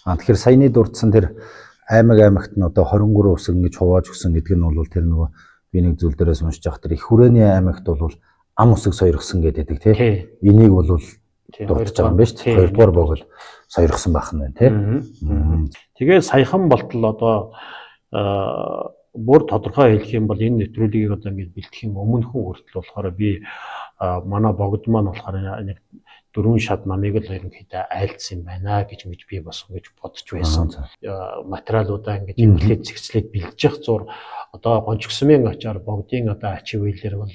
Тэгэхээр саяны дурдсан тэр аймагт нь одоо 23 усаг ингэж хувааж өгсөн гэдэг нь бол тэр нөгөө би нэг зүйл дээрээс уншиж байгаа тэр их хүрээний аймагт бол ам усаг сойргсон гэдэг тий. Энийг бол дурдж байгаа юм байна шүү дээ. Хоёрдугаар богд сойргсон байх нь байна тий. Тэгээ саяхан болтол одоо бүр тодорхой хэлэх юм бол энэ нэвтрүүлгийг одоо ингэж бэлтгэхийн өмнөхөн хүртэл болохоор би манай богд маань болохоор нэг 4 шат намыг л ерөнхийдөө айлдсан юм байна гэж би бас ингэж бодож байсан. Материалуудаа ингэж эмгэлээд зэгцлээд бэлдэж явах зур одоо гончгсмын ачаар богдын одоо ачив үйлэр бол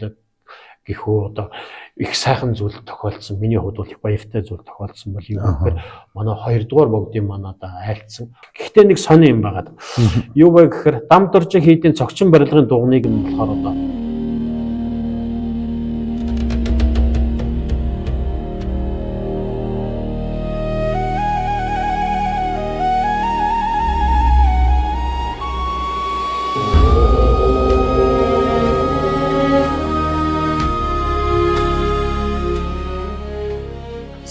гэхүү одоо их сайхан зүйл тохиолдсон. Миний хувьд бол их баяртай зүйл тохиолдсон бол юу гэхээр манай 2 дугаар богдын маань одоо айлдсан. Гэхдээ нэг сони юм байгаа. Юу вэ гэхээр дам дуржиг хийдийн цогчин барилгын дугныг нь болохоор одоо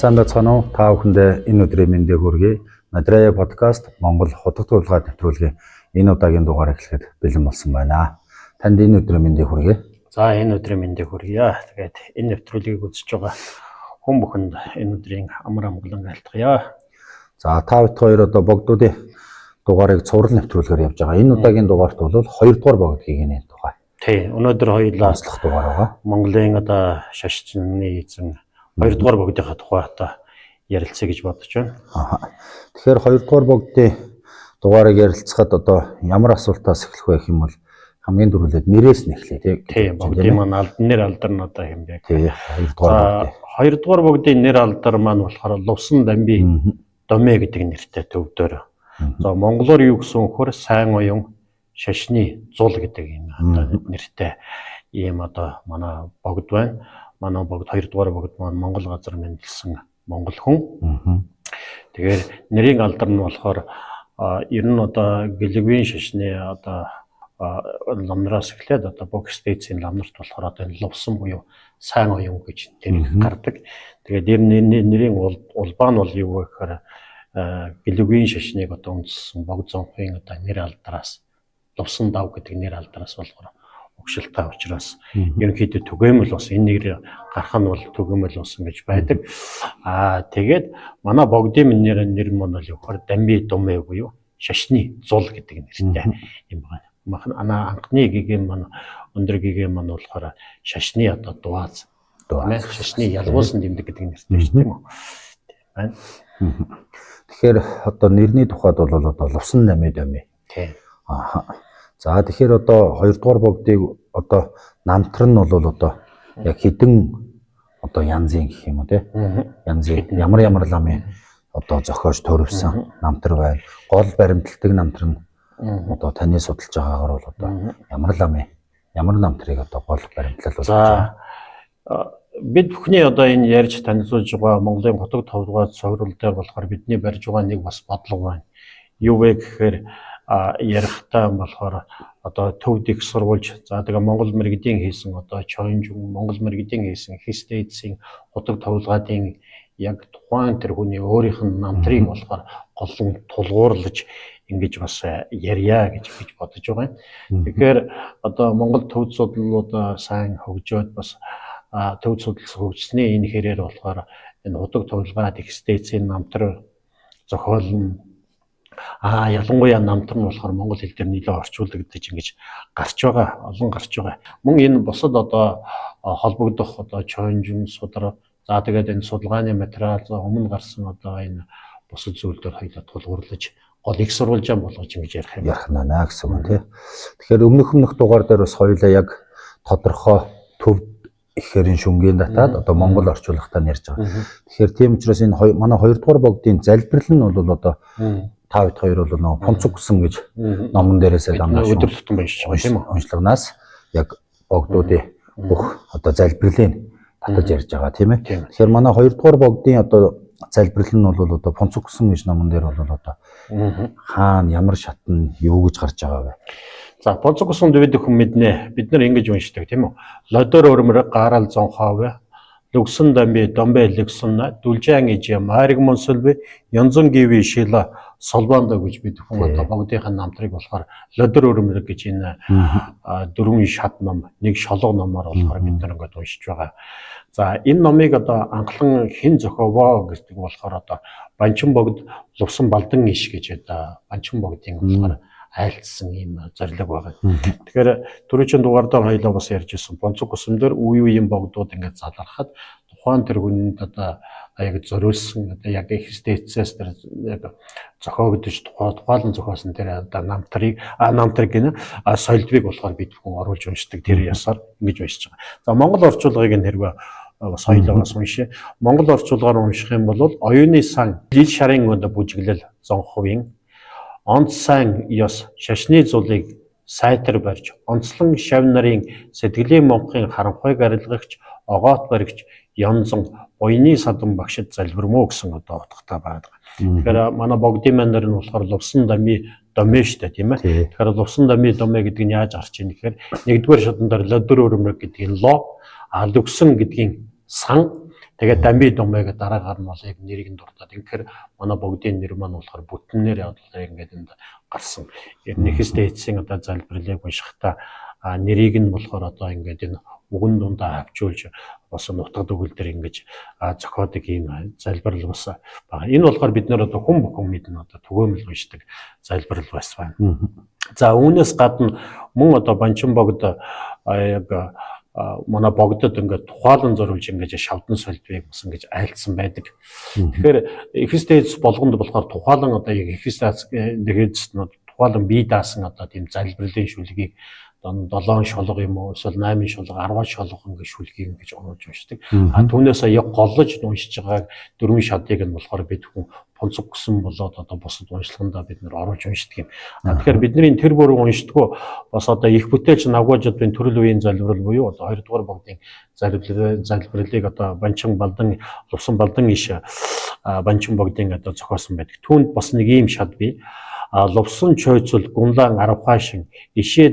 Сайн байцгаана уу? Та бүхэндээ энэ өдрийн мэндийг хүргэе. Мадрая подкаст Монгол хутаг туулгаа нэвтрүүлгийн энэ удаагийн дугаар эхлэхэд бэлэн болсон байна. Танд энэ өдрийн мэндийг хүргэе. За энэ өдрийн мэндийг хүргье. Тэгээд энэ нэвтрүүлгийг үзэж байгаа хүн бүхэнд энэ өдрийн амар амгалан айлтгая. За та бүхэн хоёр одоо богдуудын дугаарыг цуврал нэвтрүүлгээр явж байгаа. Энэ удаагийн дугаарт бол 2 дугаар богдгийн энэ тухай. Тий, өнөөдөр хоёулаа онцлог дугаар байгаа. Монголын одоо шашчны эзэн 2 дугаар богдынхаа тухай одоо ярилцъя гэж бодож байна. Тэгэхээр 2 дугаар богдын дугаарыг ярилцахад одоо ямар асуултаас эхлэх вэ гэх юм бол хамгийн дөрвөлд нэрээс нь эхлэе тийм. Богдын маань нэр алдар нь одоо юм бэ? Тийм. 2 дугаар богдын нэр алдар маань болохоор Лувсан Дамби Домэ гэдэг нэртэй төвдөр. За монголоор юу гэсэн хөр сайн уян шашны зул гэдэг юм одоо нэртэй ийм одоо манай богд байна. Манай богд 2 дугаар богд маань Монгол газар мэндэлсэн монгол хүн. Тэгэхээр нэрийн алдар нь болохоор ер нь одоо гэлэгвийн шашны одоо ламнараас эхлээд одоо бокстейцийн ламнарт болохоор одоо Лувсан буюу сайн уян гэж нэр гардаг. Тэгээд нэрийн улбаа нь бол юу вэ гэхээр гэлэгвийн шашныг одоо үндэссэн богд зонхын одоо нэр алдараас Лувсан дав гэдэг нэр алдараас болохоор өгшилтэй учраас ерөнхийдөө түгээмэл ус энэ нэр гарах нь бол түгээмэл ус гэж байдаг. Тэгээд манай богдын нэр маань бол юу гэхээр Дамби Домэ буюу шашны зул гэдэг нэртэй юм байна. Анхны гэгээн маань өндөр гэгээн маань болохоор шашны одоо дувааз шашны ялгуулсан дэмдэг гэдэг нэртэй шүү тийм үү? Тийм байна. Тэгэхээр одоо нэрний тухайд бол одоо Лувсан Дамби Домэ. Тийм. За тэгэхээр одоо 2 дугаар богдыг одоо намтар нь бол одоо яг хэдэн одоо янзын гэх юм уу те янзын ямар ламын одоо зохиож төрөвсөн намтар байна. Гол баримталдаг намтар нь одоо таны судалж байгаагаар бол одоо ямар намтрыг одоо гол баримтлал болж байна. Бид бүхний одоо энэ ярьж танилцуулж байгаа Монголын хутаг товлгой цоврал дээр болохоор бидний барьж байгаа нэг бас бодлого байна. Юу вэ гэхээр ярихтаа болохоор одоо төвд их сурвалж за тэгээ Монгол мэргэдийн хийсэн одоо Чойнжун Монгол мэргэдийн хийсэн Хистейцийн хутаг товлгаадын яг тухайн тэр хүний өөрийнх нь намтрыг болохоор голон тулгуурлаж ингэж бас ярья гэж бодож байгаа юм. Тэгэхээр одоо Монгол төвд судлалууд сайн хөгжөөд бас төвд судлал хөгжсөний энэ хэрээр болохоор энэ хутаг товлгаад Хистейцийн намтар зохиолн ялангуяа намтар нь болохоор монгол хэл дээр нэлээд орчуулагдаж ингэж гарч байгаа, олон гарч байгаа. Мөн энэ бусад одоо холбогдох одоо Чойнжун судар за тэгээд энэ судалгааны материал за өмнө гарсан одоо энэ бусад зүйлээр хоёулаа тулгуурлаж гол их сурвалжаа болгож ингэж ярих наа гэсэн үг тийм. Тэгэхээр өмнөх дугаар дээр бас хоёулаа яг тодорхой төвд ихээр шүнгийн датаад одоо монгол орчуулгатаа ярьж байгаа. Тэгэхээр тийм учраас энэ манай 2 дугаар богдын залбирал нь бол одоо та хоёр бол нөгөө Фунцуг гэсэн гэж номон дээрээсээ дамнаа өдөр тутам байж байгаа тийм үү? Уншлагнаас яг богдуудын бүх одоо залбирлыг татаж ярьж байгаа тийм ээ. Тэгэхээр манай 2 дугаар богдын одоо залбирал нь бол одоо Фунцуг гэсэн гэж номон дээр бол одоо хаана ямар шатн юу гэж гарч байгаа вэ? За Фунцуг гэсэн дэвид хүн мэднэ. Бид нар ингэж уншдаг тийм үү? Лодор өрмөр гарал зонхоове Лувсан Дамби Домбе Лувсан дүлжаан иж мариг монсолбе янзун гиви шила солбоондоо гэж бид хүн одоо богдынхаа намтрыг болохоор лодор өрөмрөг гэж энэ 4 шат ном, нэг шолго номоор болохоор бид нар ингээд уншиж байгаа. За энэ номыг одоо анхлан хэн зохиовоо гэдэг болохоор одоо Банчин богд Лувсан Балдан иш гэж одоо Банчин богдын болохоор айлтсан ийм зорилго байгаа. Тэгэхээр түрүүчийн дугаардаа хоёлоо бас ярьж ирсэн. Бонцог гусам дээр үе үеийн богдууд ингээд залархад тухайн тэр хүнд одоо яг зориулсан одоо яг Христэцээс тэр яг зохиогдож тухайлан зохиосон тэр одоо намтрыг гэнэ соёлдвиг болохоор бид хүн оруулж уншдаг тэр ясаар ингэж уншиж байгаа. За Монгол орчуулгыг нь хэрвээ соёлоос уншия. Монгол орчуулгаар унших юм бол оюуны сан жил шарын өндө бүжиглэл зонховын онцсан ёс шашны зулыг сайтар барьж онцлон шав нарын сэтгэлийн момхын харанхуйг арилгагч огоот баригч янзан буйны садан багшид залбирмөө гэсэн одоо утгатай байдаг. Тэгэхээр манай богдын мандар нь болохоор Лувсан дами домэ штэ тийм ээ. Тэгэхээр Лувсан дами домэ гэдэг нь яаж гарч ийн гэхээр нэгдүгээр шатандар лодор өрөмрөг гэдэг нь ло Лувсан гэдгийн сан тэгээд дамби домыг дараагаар нь бол яг нэрийг нь дуртаад. Тэгэхээр манай богдын нэр маань болохоор бүтнээр явуулаа ингээд энд гарсан. Нэхэстэй эцсийн одоо залбирлыг уншихтаа нэрийг нь болохоор одоо ингээд энэ үгэн дундаа авчуулж бас нутгад өгүүлдэр ингэж зохиодог ийм залбирал бас байна. Энэ болохоор бид нэр одоо хүн бүхэн мэднэ одоо түгээмэл уншдаг залбирал бас байна. За үүнээс гадна мөн одоо Банчин богд яг манай богдод ингээд тухайлан зориулж ингэж шавдан солилдвыг бас ингэж айлтсан байдаг. Тэгэхээр Христэс болгонд болохоор тухайлан одоо яг Христэс нэгэд тухайлан бие даасан одоо тийм залбирлын шүлгийг 7 шолго юм уу эсвэл 8 шолго 10 шолго ингэ шүлгийг ингэж оруулж уншдаг. Түүнээс яг голлож уншиж байгааг 4 шатыг нь болохоор бид хүн понцог гсэн болоод одоо бусад уншлагандаа бид нэр оруулж уншдаг юм. Тэгэхээр бидний тэр бүрийг уншдаггүй бас одоо их бүтээлч нагууждын төрөл үеийн залбирал буюу одоо 2 дугаар богдын залбирлыг одоо Банчин Балдан Лувсан Балдан иш Банчин богдын одоо зохиосон байдаг. Түүнд бас нэг ийм шат бий. Лувсан чойцол гунлан арвхашин иши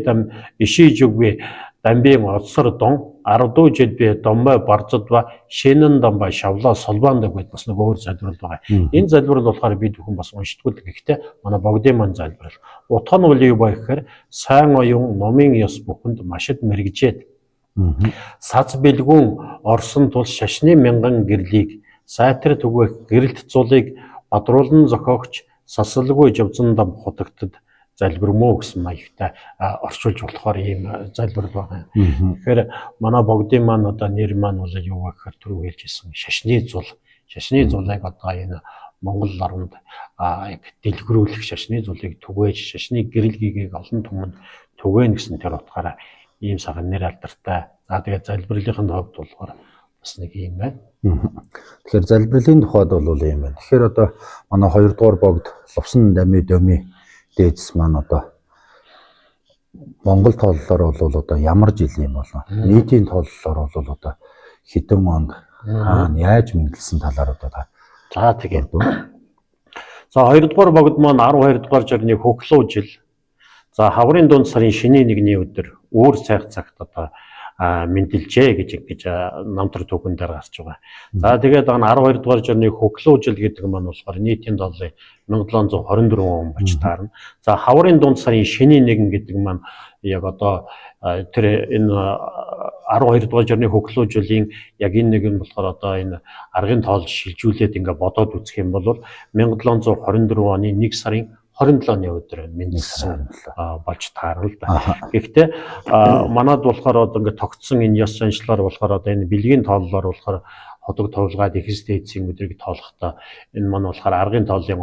жугви дамбийн оцсор дон 10 жилбэ домбай барцдва шэнэн домбай шавла солбоондаг байд бас нэг өөр залбирал байгаа. Энэ залбирал болохоор бид бүхэн бас уншдаггүй. Гэхдээ манай богдын маань залбирал. Утга нь үл юу ба гэхээр сайн оюун номын ёс бүхэнд машид мэрэгжээд сац бэлгүүн орсон тул шашны мянган гэрлийг сайтар түгэх гэрэлт зулыг бадруулан зохиогч сасалгүй жавзан дам хотогтод залбирмөө гэсэн маягтай орчуулж болохоор ийм залбирал байгаа. Тэгэхээр манай богдын маань одоо нэр маань бол юу вэ гэхээр түрүү хэлжсэн шашны зулыг одоо энэ Монгол орнд яг дэлгэрүүлэх шашны зулыг түгээж шашны гэрэлгийг олон түмэнд түгээн гэсэн тэр утгаараа ийм сахан нэр алдартай. За тэгээд залбирлын хувьд болохоор бас нэг юм байна. Тэгэхээр залбирлын тухайд бол юм байна. Тэгэхээр одоо манай 2 дугаар богд Лувсан дами доми дээдс маань одоо Монгол тооллоор бол одоо ямар жил юм болоо. Нийтийн тооллоор бол одоо хэдэн он хаана яаж мэдлсэн талаар одоо за тэгээд за 2 дугаар богд маань 12 дугаар жирны хөглөө жил. За хаврын дунд сарын шинийн 1-ний өдөр өөр цайх цагт одоо мэндэлжээ гэж намтар түүхэн дээр гарч байгаа. За тэгээд 12 дугаар жирны хөглөө жил гэдэг маань болохоор нийтийн долларын 1724 он болж таарна. За хаврын дунд сарын шинийн 1 гэдэг маань яг одоо тэр энэ 12 дугаар жирны хөглөө жилийн яг энэ нэг нь болохоор одоо энэ аргын тоол шилжүүлээд ингээ бодоод үзэх юм бол 1724 оны 1 сарын 27-ны өдөр мэндэлсэн болж таарна л да. Гэхдээ манад болохоор одоо ингээд тогтсон энэ ёс заншлаар болохоор одоо энэ бэлгийн тооллоор болохоор ходог товлгаад Христийн эцсийн өдрийг тоолохдоо энэ маань болохоор аргын тооллын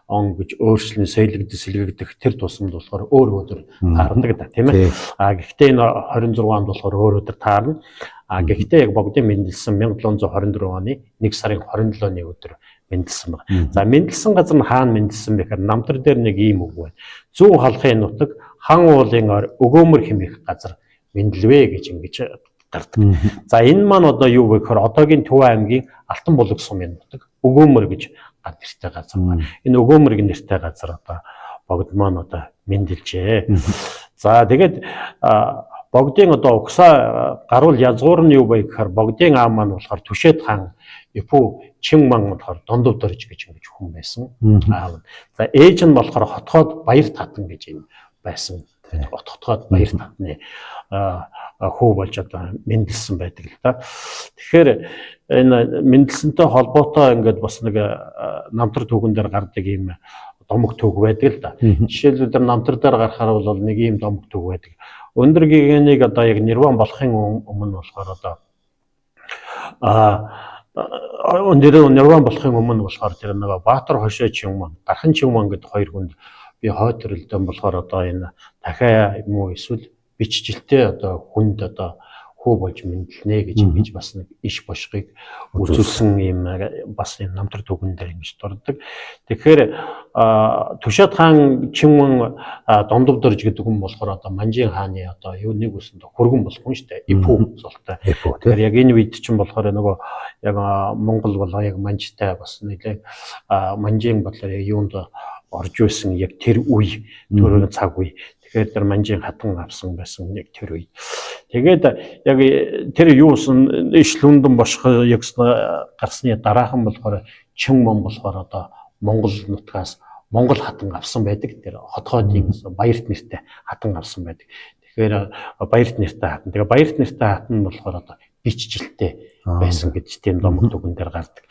он гэж өөрчлөн сэлгэгдэх тэр тусамд болохоор өөр өдөр таардаг да тийм ээ. Гэхдээ энэ 26 онд болохоор өөр өдөр таарна. Гэхдээ яг богдын мэндэлсэн 1724 оны 1 сарын 27-ны өдөр мэндэлсэн байна. За мэндэлсэн газар нь хаана мэндэлсэн бэ гэхээр намтар дээр нэг ийм үг байна. Зүүн халахын нутаг хан уулын өгөөмөр хэмээх газар мэндэлвэ гэж ингэж гардаг. За энэ маань одоо юу вэ гэхээр одоогийн Төв аймгийн Алтан булаг сумын нутаг өгөөмөр гэж нэртэй газар байна. Энэ өгөөмөргийн нэртэй газар одоо богд маань одоо мэндэлжээ. За тэгээд богдын одоо угсаа гаруул язгуур нь юу вэ гэхээр богдын аав маань болохоор Түшээд хаан Ипу Чинман болохоор Дондов дөрж гэж ингэж хүн байсан. Аав. За ээж нь болохоор Хотгоод Баяр Татан гэж юм байсан. Хотгоод Баяр Татны хүү болж одоо мэндэлсэн байдаг л да. Тэгэхээр энэ мэндэлсэнтэй холбоотой ингээд бас нэг намтар түүхэн дээр гардаг юм домог төг байдаг л да. Жишээлбэл намтар дээр гарахаар бол нэг ийм домог төг байдаг. Өндөр гигэниг одоо яг нирван болохын өмнө болохоор одоо нирван болохын өмнө болохоор тэр нэг Баатар хошоо Чинман, Дархан Чинман гэдэг хоёр хүнд би хойд төрөлдөн болохоор одоо энэ дахиа юм уу эсвэл бичжилтээ одоо хүнд одоо хүү болж мэдлэнэ гэж ингэж бас нэг иш бошгыг үзүүлсэн юм бас юм намтар түүхэн дээр ингэж дурддаг. Тэгэхээр Түшээд хаан Чинман Дондов дөрж гэдэг хүн болохоор одоо Манжин хааны одоо юу нэг үсэнд хөргөн болгон шүү дээ. Ипу золтой. Тэгэхээр яг энэ үед чинь болохоор нөгөө яг Монгол болоо яг Манжтай бас нэлээ Манжин бодлоор яг юунд орж байсан яг тэр үе төрөө цаг үе. Тэгэхээр тэр Манжин хатан авсан байсан яг тэр үе. Тэгээд яг тэр юусан ишлүндэн бошго яг гарсны дараахан болохоор Чинман болохоор одоо Монгол нутгаас Монгол хатан авсан байдаг. Тэр Хотгоодын Баярт нэртэй хатан авсан байдаг. Тэгэхээр Баярт нэртэй хатан. Тэгээ Баярт нэртэй хатан болохоор одоо бичжилттэй байсан гэж тийм домог түгэн дээр гардаг.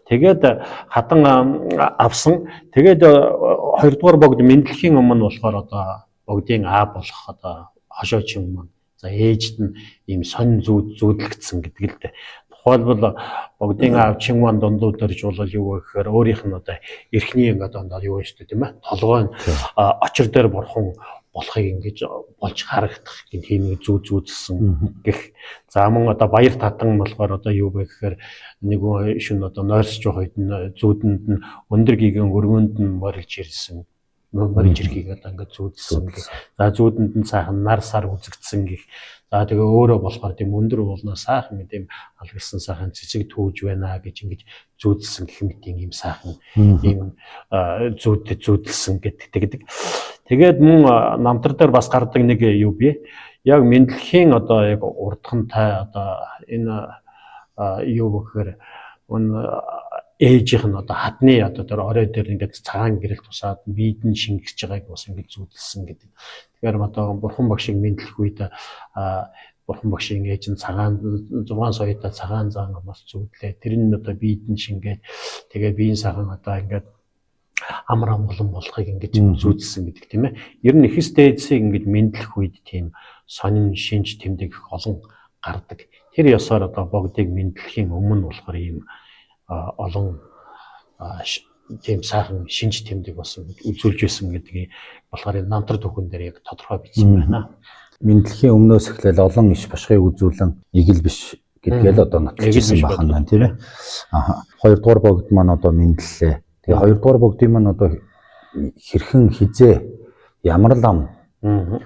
Тэгээд хатан авсан. Тэгээд хоёрдугаар богд мэдлэхийн өмнө болохоор одоо богдын аа болох одоо хошоо Чинман. За ээжд нь ийм сонин зүүдлэгдсэн гэдэг л дээ. Тухайлбал богдын аав Чинман Дондов дөрж бол юу гэхээр өөрийнх нь одоо эрхний ингээд одоо юу вэ шүү дээ тийм ээ. Толгой нь очир дээр бурхан болохыг ингэж болж харагдах тийм нэг зүүдсэн гэх. За мөн одоо Баяр Татан болохоор одоо юу вэ гэхээр нэг шин одоо нойрсож байгаа үед нь зүүдэнд нь өндөр гигэн өргөнд нь морилж ирсэн. Морилж ирэхийг одоо ингээд зүүдсэн гэх. За зүүдэнд нь сайхан нар сар үзэгдсэн гэх. За тэгээ өөрөө болохоор тийм өндөр уулнаа сайхан тийм алгасан сайхан цэцэг түүж байна гэж ингэж зүүдсэн гэх мэт ийм сайхан ийм зүүдэлсэн гэдэг. Тэгээд мөн намтар дээр бас гардаг нэг юу бий. Яг мэдлэхийн одоо яг урдхантай одоо энэ юу гэхээр ээжийнх нь одоо хадны одоо тэр орой дээр ингээд цагаан гэрэл тусаад биед нь шингэж байгааг бас ингээд зүүдэлсэн гэдэг. Тэгэхээр одоо бурхан багшийг мэдлэх үед бурхан багшийн ээж нь цагаан 6 соёотой цагаан зан бас зүүдлээ. Тэр нь одоо биед нь шингээд тэгээ биеийн сайхан одоо ингээд амар амгалан болохыг ингэж зүүдэлсэн гэдэг тийм ээ. Ер нь ихс дээдсийг ингэж мэдлэх үед тийм сонин шинж тэмдэг олон гардаг. Тэр ёсоор одоо богдыг мэдлэхийн өмнө болохоор ийм олон тийм сайхан шинж тэмдэг бас үзүүлж байсан гэдгийг болохоор энэ намтар түүхэн дээр яг тодорхой бичсэн байна. Мэдлэхийн өмнөөс эхлээл олон иш бошгыг үзүүлэн игэл биш гэдгээл одоо нотлчихсан байна тийм ээ. Хоёрдугаар богд маань одоо мэдлэлээ. Тэгээ хоёрдугаар богдын маань одоо хэрхэн хизээ ямар лам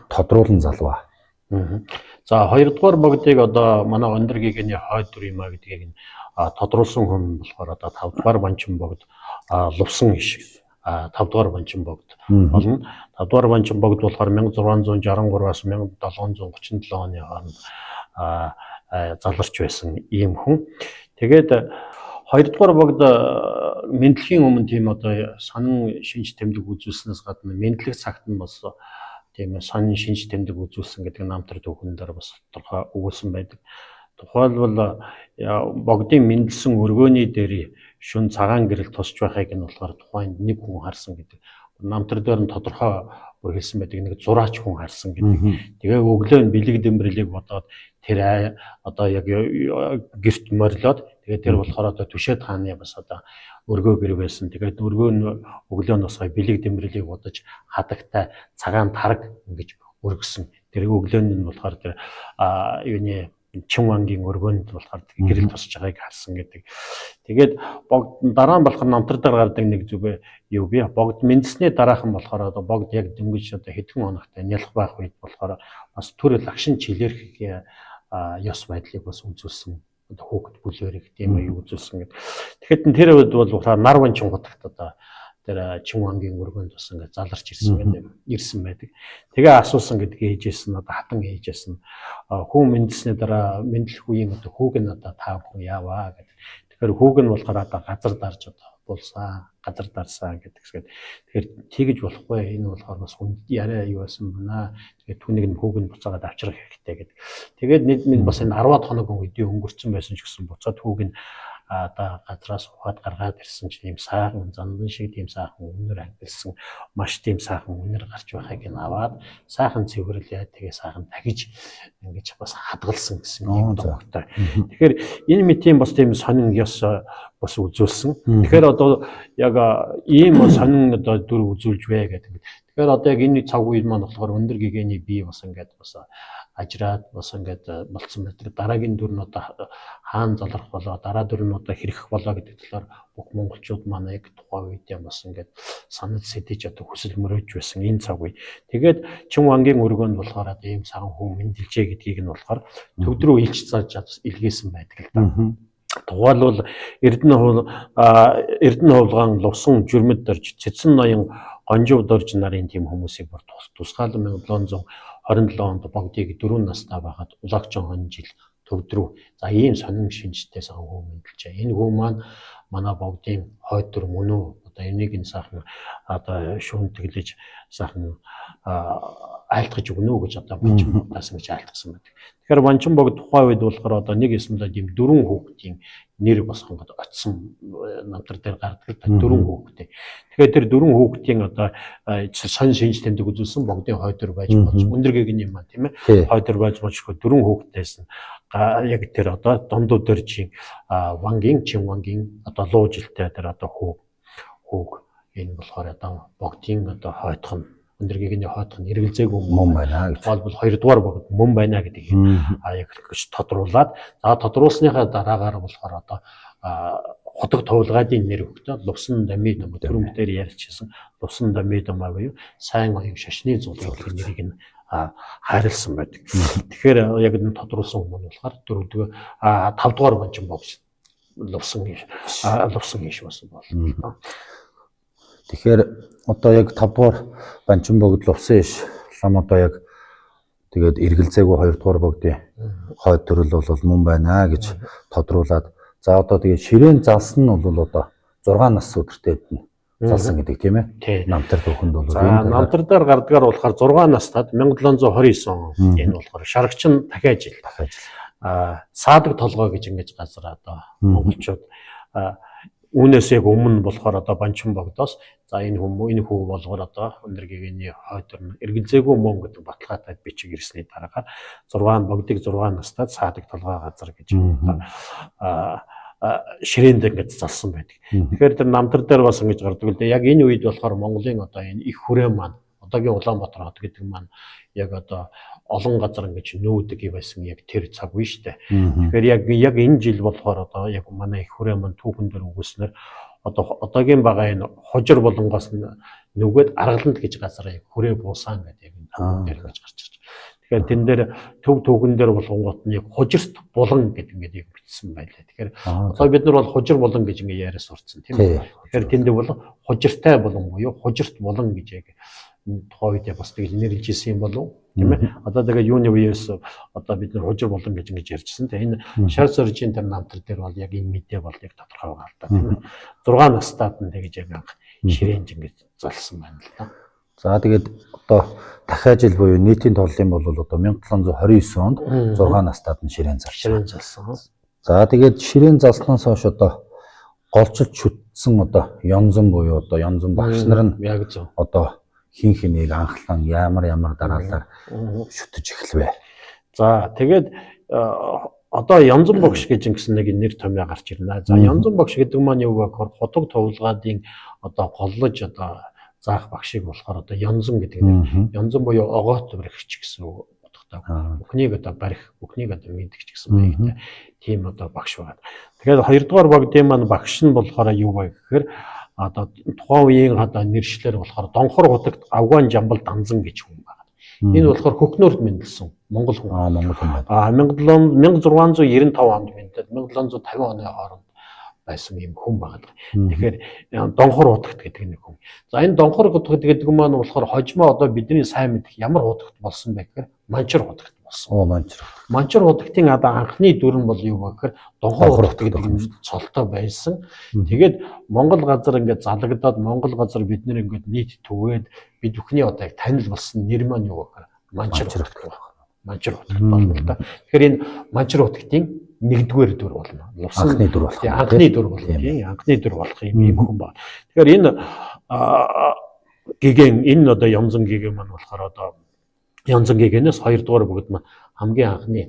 тодруулан залваа. За хоёрдугаар богдыг одоо манай өндөр гигний хойд дүр юм а гэдгийг тодруулсан хүн болохоор одоо 5 дугаар банчин богд лувсан иш 5 дугаар банчин богд болно. 5 дугаар банчин богд болохоор 1663-аас 1737 оны хооронд заларч байсан ийм хүн. Тэгээд 2 дугаар богд мэдлэхийн өмнө тийм одоо сонин шинж тэмдэг үзүүлснээс гадна мэдлэг цагт нь бас тийм сонин шинж тэмдэг үзүүлсэн гэдэг намтар түүхэн дээр бас тодорхой өгүүлсэн байдаг. Тухайлбал богдын мэдлсэн өргөөний дээр шүн цагаан гэрэл тусч байхыг нь болохоор тухайн нэг хүн харсан гэдэг. Намтар дээр нь тодорхой хэлсэн байдаг нэг зураач хүн харсан гэдэг. Тэгээ өглөө нь бэлэг дэмбэрлийг бодоод тэр одоо яг гэрт морилоод тэгээ тэр болохоор одоо Түшээд хааны бас одоо өргөө гэр байсан. Тэгээд өргөө нь өглөө нь бас бэлэг дэмбэрлийг бодож хадагтай цагаан тараг ингэж өргөсөн. Тэр өглөөний нь болохоор тэр юуны Чинмангийн өргөөнд болохоор гэрэл тусч байгааг харсан гэдэг. Тэгээд богд дараа нь болохоор намтар дээр гардаг нэг зүг юу бий. Богд мэндсний дараахан болохоор одоо богд яг дөнгөж одоо хэдхэн хоногтой нялх байх үед болохоор бас төр лагшин чилэрхийг ёс байдлыг бас үзүүлсэн. Одоо хөөгд бүлээрийг тийм юу үзүүлсэн гэдэг. Тэгэхэд тэр үед бол нар банчин гутагт одоо тэр Чинмангийн өргөөнд бас ингээд заларч ирсэн байдаг. Тэгээ асуусан гэдэг ээжээс нь одоо хатан ээжээс нь хүн мэндсний дараа мэдлэх үеийн одоо хүүг нь одоо та бүхэн яваа гэдэг. Тэгэхээр хүүг нь болохоор одоо газар дарж одоо булсан, газар дарсан гэдэгсгээд тэгэхээр тэгэж болохгүй. Энэ болохоор бас хүнд яриа юу байсан байна. Тэгээд түүнийг нь хүүг нь буцаагаад авчрах хэрэгтэй гэдэг. Тэгээд нийт бас энэ 10-аад хоног үедээ өнгөрцөн байсан ч гэсэн буцаад хүүг нь одоо газраас ухаад гаргаад ирсэн чинь ийм сайхан зандан шиг тийм сайхан үнэр ангилсан маш тийм сайхан үнэр гарч байхыг нь аваад сайхан цэвэрлээ тэгээ сайхан дахиж ингэж бас хадгалсан гэсэн юм доктортой. Тэгэхээр энэ мэтийн бас тийм сонин ёс бас үзүүлсэн. Тэгэхээр одоо яг ийм сонин одоо дүр үзүүлж вэ гэдэг. Тэгэхээр одоо яг энэ цаг үед маань болохоор өндөр гэгэний бие бас ингээд бас ажраад бас ингээд болцсон байдаг. Дараагийн дүр нь одоо хаан залрах болоо, дараа дүр нь одоо хэрэг болоо гэдэг талаар бүх монголчууд манай яг тухайн үед бас ингээд санал сэдэж одоо хүсэл мөрөөж байсан энэ цаг үе. Тэгээд Чин Вангийн өргөөнд болохоор одоо ийм цагаан хүн мэндэлжээ гэдгийг нь болохоор төв рүү илч зааж илгээсэн байдаг л да. Тухайлбал Эрдэнэ хулгайн Лувсан жирмэд дорж Цэцэн ноён Гонжив дорж нарын тийм хүмүүсийг бүр тусгаалan 1727 онд богдыг 4 настай байхад Улагчин хон жил төвд рүү за ийм сонин шинжтэй сайхан хүн мэндэлжээ. Энэ хүн маань манай богдын хойдор мөн үү одоо энийг нь сайхан одоо шүүнтэглэж сайхан айлтгаж өгнө үү гэж одоо Банчин богдаас ингэж айлтгсан байдаг. Тэгэхээр Банчин богд тухайн үед болохоор одоо нэг эсмэлээ тийм 4 хүүхдийн нэр бас ингээд очсон намтар дээр гардаг 4 хүүхдээ. Тэгэхээр тэр 4 хүүхдийн одоо сонь шинж тэмдэг үзүүлсэн богдын хойдор байж болж өндөр гэгэний юм аа тийм ээ. Хойдор байж болчихгүй 4 хүүхдээс нь яг тэр одоо Дондоо дөржийн Вангийн Чин Вангийн одоо луужилтэй тэр одоо хүүг энэ болохоор одоо богдын одоо хойдох нь өндөр гэгэний хойдох нь эргэлзээгүй мөн байна. Тухайлбал 2 дугаар богд мөн байна гэдгийг яг гэж тодруулаад за тодруулсныхаа дараагаар болохоор одоо хотог товлгаадын нэр өгтөө Лувсан Дамид юм түрүүн дээр ярьчихсан Лувсан Дамид юм аа сайн оюун шашны зул гэдэг нэрийг нь хайрлсан байдаг. Тэгэхээр яг энэ тодруулсан хүмүүс болохоор 4-р 5-р Банчин богд Лувсан гэж болсон болно. Тэгэхээр одоо яг 5-р Банчин богд Лувсан иш лам одоо яг тэгээд эргэлзээгүй 2-р богдын хойд төрөл бол мөн байна гэж тодруулаад за одоо тэгээд ширээн залсан нь бол одоо 6 нас өдөртэй залсан гэдэг тийм ээ. Намтар түүхэнд бол намтар дээр гардгаар болохоор 6 настад 1729 он энэ болохоор шарагчин дахиад жил саадаг толгой гэж ингэж газар одоо монголчууд үүнээс яг өмнө болохоор одоо Банчин богдоос за энэ хүү болгоор одоо өндөр гэгэний хойдор нь эргэлзээгүй мөн гэдэг баталгаатай бичиг ирсний дараагаар 6 богдыг 6 настад саадаг толгой газар гэж ширээнд ингэж залсан байдаг. Тэгэхээр тэр намтар дээр бас ингэж гардаг л дээ. Яг энэ үед болохоор Монголын одоо энэ их хүрээн маань одоогийн Улаанбаатар хот гэдэг маань яг одоо олон газар ингэж нүүдэг байсан яг тэр цаг үе шүү дээ. Тэгэхээр яг энэ жил болохоор одоо яг манай их хүрээн маань түүхэн дээр үгүйснээр одоо одоогийн байгаа энэ хожир болонгоос нүгэд аргаланд гэж газар яг хүрээ буусаан гэдэг энэ түүхэн дээр гэж гарч ирж. Тэгэхээр тэн дээр төв түүхэн дээр болгонгот нь яг хожирт булан гэдэг ингээд бичсэн байлаа. Тэгэхээр одоо бид нар бол хожир булан гэж ингээд яриа сурцсан тийм үү. Тэгэхээр тэнд бол хожиртай булан буюу хожирт булан гэж яг тухайн үед бас тэгж нэрлэж ирсэн юм болов тийм ээ. Одоо тэгээ юуны үеэс одоо бид нар хожир булан гэж ингэж ярьжсэн. Тэгээ энэ шар соржийн тэр намтар дээр бол яг энэ мэдээ бол яг тодорхой байгаа л да тийм ээ. 6 настад нь тэгж яг анх ширээнж ингэж залсан байна л да. За тэгээд одоо дахиад жил буюу нийтийн тооллын бол одоо 1729 онд 6 настад нь ширээн залсан. За тэгээд ширээн залснаас хойш одоо голчилж шүтсэн одоо Янзан буюу одоо Янзан багш нар нь яг зөв одоо хин хэнийг анхлан ямар дараалаар шүтэж эхлэвэ. За тэгээд одоо Янзан багш гэж ингэсэн нэг нэр томьёо гарч ирнэ. За Янзан багш гэдэг маань юу вэ гэхээр хотог товлгаадын одоо голлож одоо заах багшийг болохоор одоо Янзан гэдэг нэр. Янзан буюу огоот баригч гэсэн утгатай. Бүхнийг одоо барих, бүхнийг одоо мэдгч гэсэн маягтай тийм одоо багш байна. Тэгэхээр 2-р богдын маань багш нь болохоор юу вэ гэхээр одоо тухайн үеийн одоо нэршлэр болохоор Донхор хотогт Авгаан Жамбал Данзан гэж хүн байна. Энэ болохоор Хөхнөөрд мэндэлсэн монгол хүн. Монгол хүн байна. 1695 онд мэндэлээд 1750 оны хооронд байсан юм хүн байгаа. Тэгэхээр донхор удагт гэдэг нэг хүн. За энэ донхор удагт гэдэг маань болохоор хожимо одоо бидний сайн мэдэх ямар удагт болсон бэ гэхээр манчир удагт болсон. Манчир удагтын одоо анхны дүр нь бол юу вэ гэхээр донхор удагт гэдэг нь цолтой байсан. Тэгээд Монгол газар ингээд залагдаад Монгол газар бид нэр ингээд нийт түгээд бид бүхний одоо яг танил болсон нэр маань юу вэ гэхээр манчир удагт байна. Манчир удагт болно л да. Тэгэхээр энэ манчир удагтын нэгдүгээр дүр болно. Анхны дүр болох. Анхны дүр болох тийм. Анхны дүр болох юм хүн байна. Тэгэхээр энэ гигэн энэ одоо янзан гигэн маань болохоор одоо янзан гигэнээс хоёрдугаар бүгд маань хамгийн анхны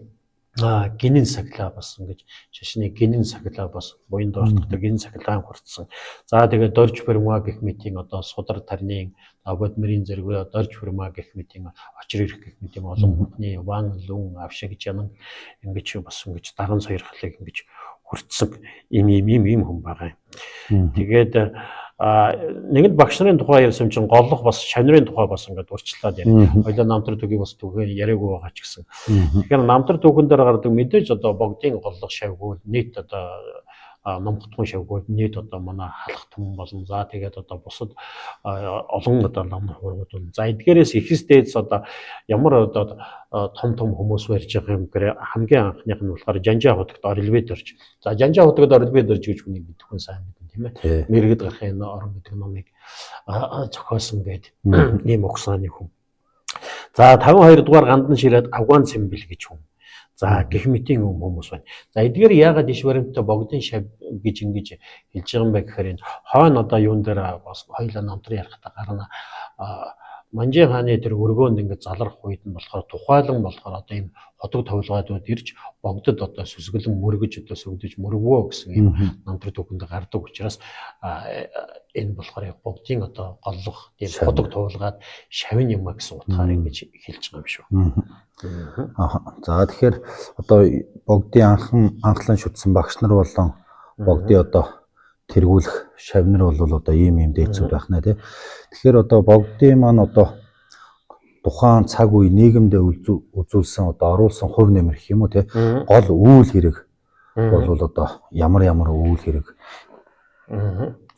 гинэн сахилаа басан гэж шашны гинэн сахилаа бас буян доортогтой гинэн сахилаа хурцсан. За тэгээд дорж ферма гэх мэтийн одоо судар тарны бодмирийн зэрэг дорж ферма гэх мэтийн очир ирэх гэх мэтийн олон бүхний ван лүн авшиг жанан ингэж бас ингэж даган сойрхлыг ингэж хурцсан им хүн байгаа юм. Тэгээд нэгд багш нарын тухай ярьсан чинь голлох бас шанирын тухай бас ингээд урьдчилаад яа. Хоёлаа намтар төгөө бас түгээ яриаггүй байгаа ч гэсэн. Тэгэхээр намтар түүхэн дээр гардаг мэдээж одоо богдын голлох шавгүй нийт одоо номхотгон шавгүй нийт одоо манай халах түмэн болон за тэгээд одоо бусад олон одоо намар хургууд бол за эдгээрээс ихэсдээс одоо ямар одоо том хүмүүс барьж байгаа юм гэхээр хамгийн анхных нь болохоор жанжаа хотогт орилведэрч. За жанжаа хотогт орилведэрч гэж хүний мэдэх хүн сайн мэднэ тийм ээ. Мэргэд гарахын орон гэдэг номыг зохиосон гэдэг ийм угсааны хүн. За 52 дугаар гандан ширээд Афган Цэмбэл гэж хүн. За гэх мэтийн хүмүүс байна. За эдгээр яагаад иш баримттай богдын шав гэж ингэж хэлж байгаа юм бэ гэхээр энэ хойно одоо юун дээр бас хоёлаа намтрын ярихтаа гарна. Манжин хааны тэр өргөөнд ингээд залрах үед нь болохоор тухайлан болохоор одоо энэ хотог товлгоодууд ирж богдод одоо сүсгэлэн мөргөж одоо сүгдэж мөргөө гэсэн юм намтрын түүхэнд гардаг учраас энэ болохоор яг богдын одоо голлох тийм хотог товлгаад шавын юм гэсэн утгаар ингэж хэлж байгаа юм шүү. За тэгэхээр одоо богдын анхлан шүтсэн багш нар болон богдын одоо тэргүүлэх шавнар бол одоо ийм дээдсүүд байх нэ тий. Тэгэхээр одоо богдын маань одоо тухайн цаг үе нийгэмдээ үзүүлсэн одоо оруулсан хувь нэмэр гэх юм уу тий. Гол үйл хэрэг бол одоо ямар үйл хэрэг.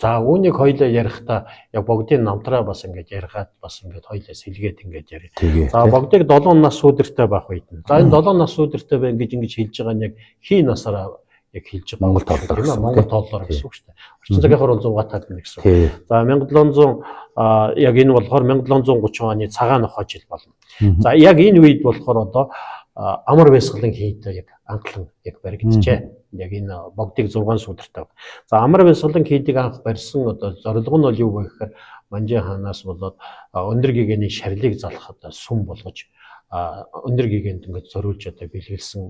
За үүнийг хоёлаа ярихдаа яг богдын намтраа бас ингэж ярихад бас ингэж хоёлаа сэлгээд ингэж ярив. За богдыг 7 нас сүдэртэй байх үед нь. За энэ 7 нас сүдэртэй бай ингэж хэлж байгаа нь яг хий насаараа яг хэлж байгаа Монгол тооллоор тийм ээ Монгол тооллоор гэсэн үг шүү дээ. Орчин цагийнхаар бол 100 гатаад гэнэ гэсэн. За 1700 яг энэ болохоор 1730 оны цагаан нохой жил болно. За яг энэ үед болохоор одоо амар бясгалан хийдэ яг анхлан яг баригджээ. Яг энэ богдыг 6 сүдэртэй. За амар бясгалан хийдийг анх барьсан одоо зорилго нь бол юу вэ гэхээр Манжин хаанаас болоод өндөр гэгэний шарлыг залхахад сүм болгож өндөр гэгэнд ингээд зориулж одоо бэлгэлсэн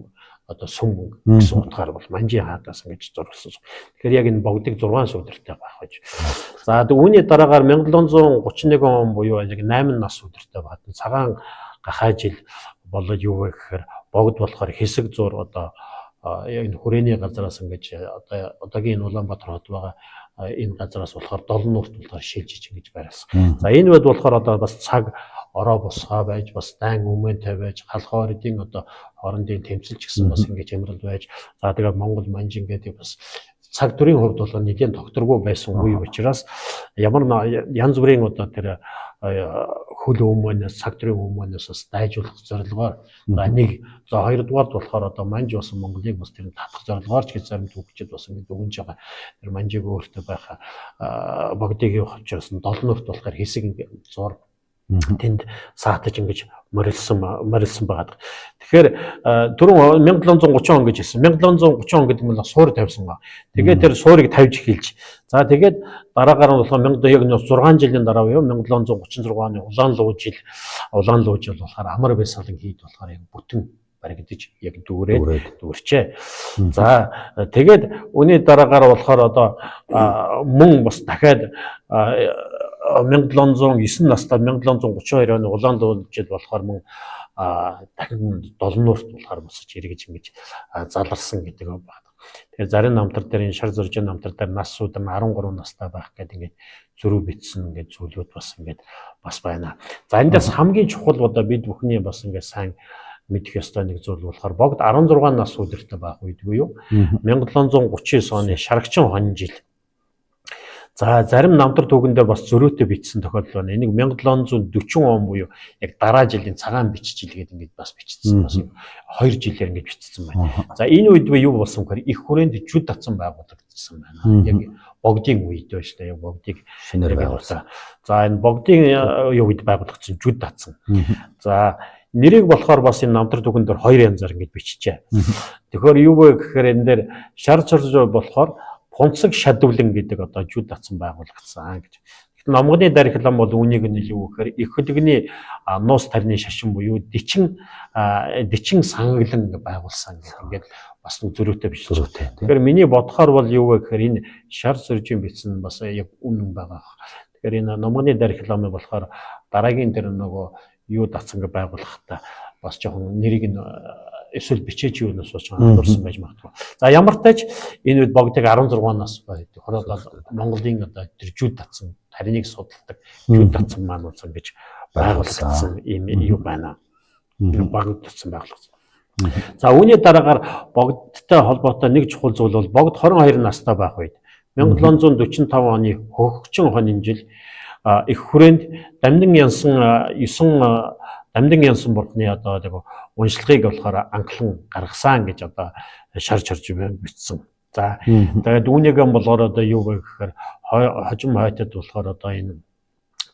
одоо сүм гэсэн утгаар бол Манжин хаадаас ингэж зурсан. Тэгэхээр яг энэ богдыг 6 сүдэртэй байх гэж. За үүний дараагаар 1731 он буюу яг 8 нас сүдэртэй бадан цагаан гахай жил болоод юу вэ гэхээр богд болохоор хэсэг зур одоо яг энэ хүрээний газараас ингэж одоо одоогийн Улаанбаатар хот байгаа энэ газараас болохоор долон нуурт болохоор шилжиж ингэж байрласан. За энэ бод болохоор одоо бас цаг ороо босгоо байж бас дан өмнөтэй байж халхоордын одоо хоорондын тэмцэлч гэсэн бас ингэж ямрал байж за тэгээд Монгол Манжин гэдэг бас цаг төрийн хувьд бол нэгэн докторгүй байсан үе учраас ямар янз бүрийн одоо тэр хөл өмнөөс цаг төрийн өмнөөс бас дайжуулах зорилгоор нэг за хоёрдугаар болохоор одоо Манж болсон Монголыг бас тэр татах зорилгоор ч гэж зарим түүхчид бас ингэ дүгнж байгаа. Тэр Манжиг өөртөө байх богдыг явах учраас 7 нурт болохоор хэсэг зур тэнд саатаж ингэж морилсан байгаад. Тэгэхээр түрүүн 1730 он гэж хэлсэн. 1730 он гэдэг нь суур тавьсан ба. Тэгээд тэр суурийг тавьж эхэлж. За тэгээд дараагаар нь болохоор 6 жилийн дараа буюу 1736 оны улаан луу жил болохоор амар бясгалан хийд болохоор яг бүтэн баригдаж яг дүүрчээ. За тэгээд үүний дараагаар болохоор одоо мөн бас дахиад 1709 настай 1732 оны улаан луу жил болохоор мөн дахин 7 нуурт болохоор босож эргэж ингэж заларсан гэдэг байна. Тэгэхээр зарим намтар дээр энэ шар зуржин намтар дээр нас судан 13 настай байх гэдэг ингэж зөрүү битсэн ингэж зүйлүүд бас ингэж бас байна. За эндээс хамгийн чухал одоо бид бүхний бас ингэж сайн мэдэх ёстой нэг зүйл болохоор богд 16 нас үдэртэй байх үед буюу 1739 оны Шарагчин хонин жил. За зарим намтар түүхэн дээр бас зөрөөтэй бичсэн тохиолдол байна. Энийг 1740 он буюу яг дараа жилийн цагаан бичиж илгээд ингэж бас бичсэн. Бас 2 жилээр ингэж бичсэн байна. За энэ үед юу болсон гэхээр их хүрээнд жүд татсан байгуулагдсан байна. Яг богдын үед байна шүү дээ. Яг богдыг шинээр байгуулсан. За энэ богдын үед байгуулагдсан жүд татсан. За нэрийг болохоор бас энэ намтар түүхэн дээр 2 янзаар ингэж бичжээ. Тэгэхээр юу вэ гэхээр энэ дээр шар чорж болохоор Пунцэг шадвлан гэдэг одоо жүд татсан байгуулагдсан гэж. Номгоны дархлам бол үүнийг нь юу гэхээр их хөдөгний нуус тарны шашин буюу дичин сангаглан байгуулсан гэх ингээд бас зөрүүтэй биш. Тэгэхээр миний бодохоор бол юу вэ гэхээр энэ шар сөржийн бичсэн бас яг үнэн байгаа. Тэгэхээр энэ номгоны дархлам болохоор дараагийн тэр нөгөө юу татсан гэж байгуулахтаа бас жоохон нэрийг нь эсвэл бичээч юу нас болж хандуулсан байж магадгүй. За ямар тач энэ үед богдыг 16 нас байдаг. Хороод Монголын одоо тэр жүд татсан тариныг судалдаг жүд татсан маань болсон гэж байгуулсан ийм юу байна. Богд татсан байгуулсан. За үүний дараагаар богдтой холбоотой нэг чухал зүйл бол богд 22 настай байх үед 1745 оны хөгжчин хонин жил их хүрээнд Дамдын Янсан бурхны одоо уншлагыг болохоор анхлан гаргасан гэж одоо шарж бичсэн. За тэгээд үүнийг болохоор одоо юу вэ гэхээр хожим хойтод болохоор одоо энэ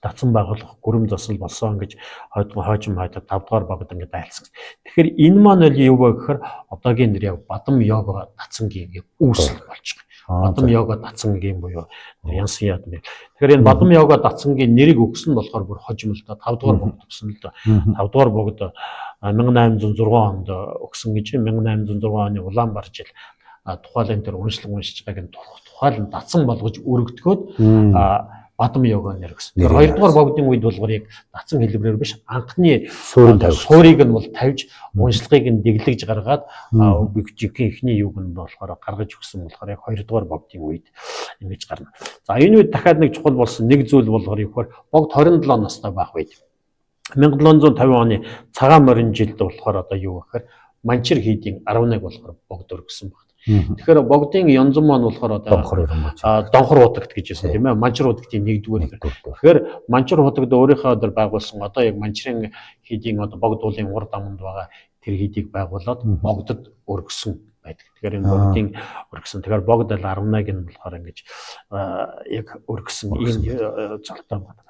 татсан байгуулах гүрэм засал болсон гэж хожим хойтод 5 дугаар богд ингээд айлцсан. Тэгэхээр энэ маань л юу вэ гэхээр одоогийн нэр яг Бадам Йога татсангийн үүсэл болж байгаа. Бадам Йога татсангийн буюу Янсан яд нэр. Тэгэхээр энэ Бадам Йога татсангийн нэрийг өгсөн нь болохоор бүр хожим л да 5 дугаар богд өгсөн л да. 5 дугаар богд 1806 онд өгсөн гэж 1806 оны Улаанбаатар жил тухайлын тэр уншлаг уншиж байгааг нь тухайл нь датсан болгож өргөдгөөд Бадам Йога нэр гэсэн. Тэр 2 дугаар богдын үед болохоор яг датсан хэлбэрээр биш анхны суурийг нь бол тавьж уншлагыг нь дэглэж гаргаад ихний юуг нь болохоор гаргаж өгсөн болохоор яг 2 дугаар богдын үед ингэж гарна. За энэ үед дахиад нэг чухал болсон нэг зүйл болохоор юу гэхээр богд 27 настай байх үед 1750 оны цагаан морин жилд болохоор одоо юу гэхээр Манчир хийдийн 11 болохоор богд өргөсөн байна. Тэгэхээр богдын янзан маань болохоор одоо Донхор хутагт гэж хэлсэн тийм ээ. Манчир хутагтын нэгдүгээр. Тэгэхээр Манчир хутагт өөрийнхөө өдөр байгуулсан одоо яг Манчирын хийдийн одоо богд уулын урд аманд байгаа тэр хийдийг байгуулад богдод өргөсөн байдаг. Тэгэхээр энэ богдын өргөсөн. Тэгэхээр богд 11-г нь болохоор ингэж яг өргөсөн ийм золтой байна.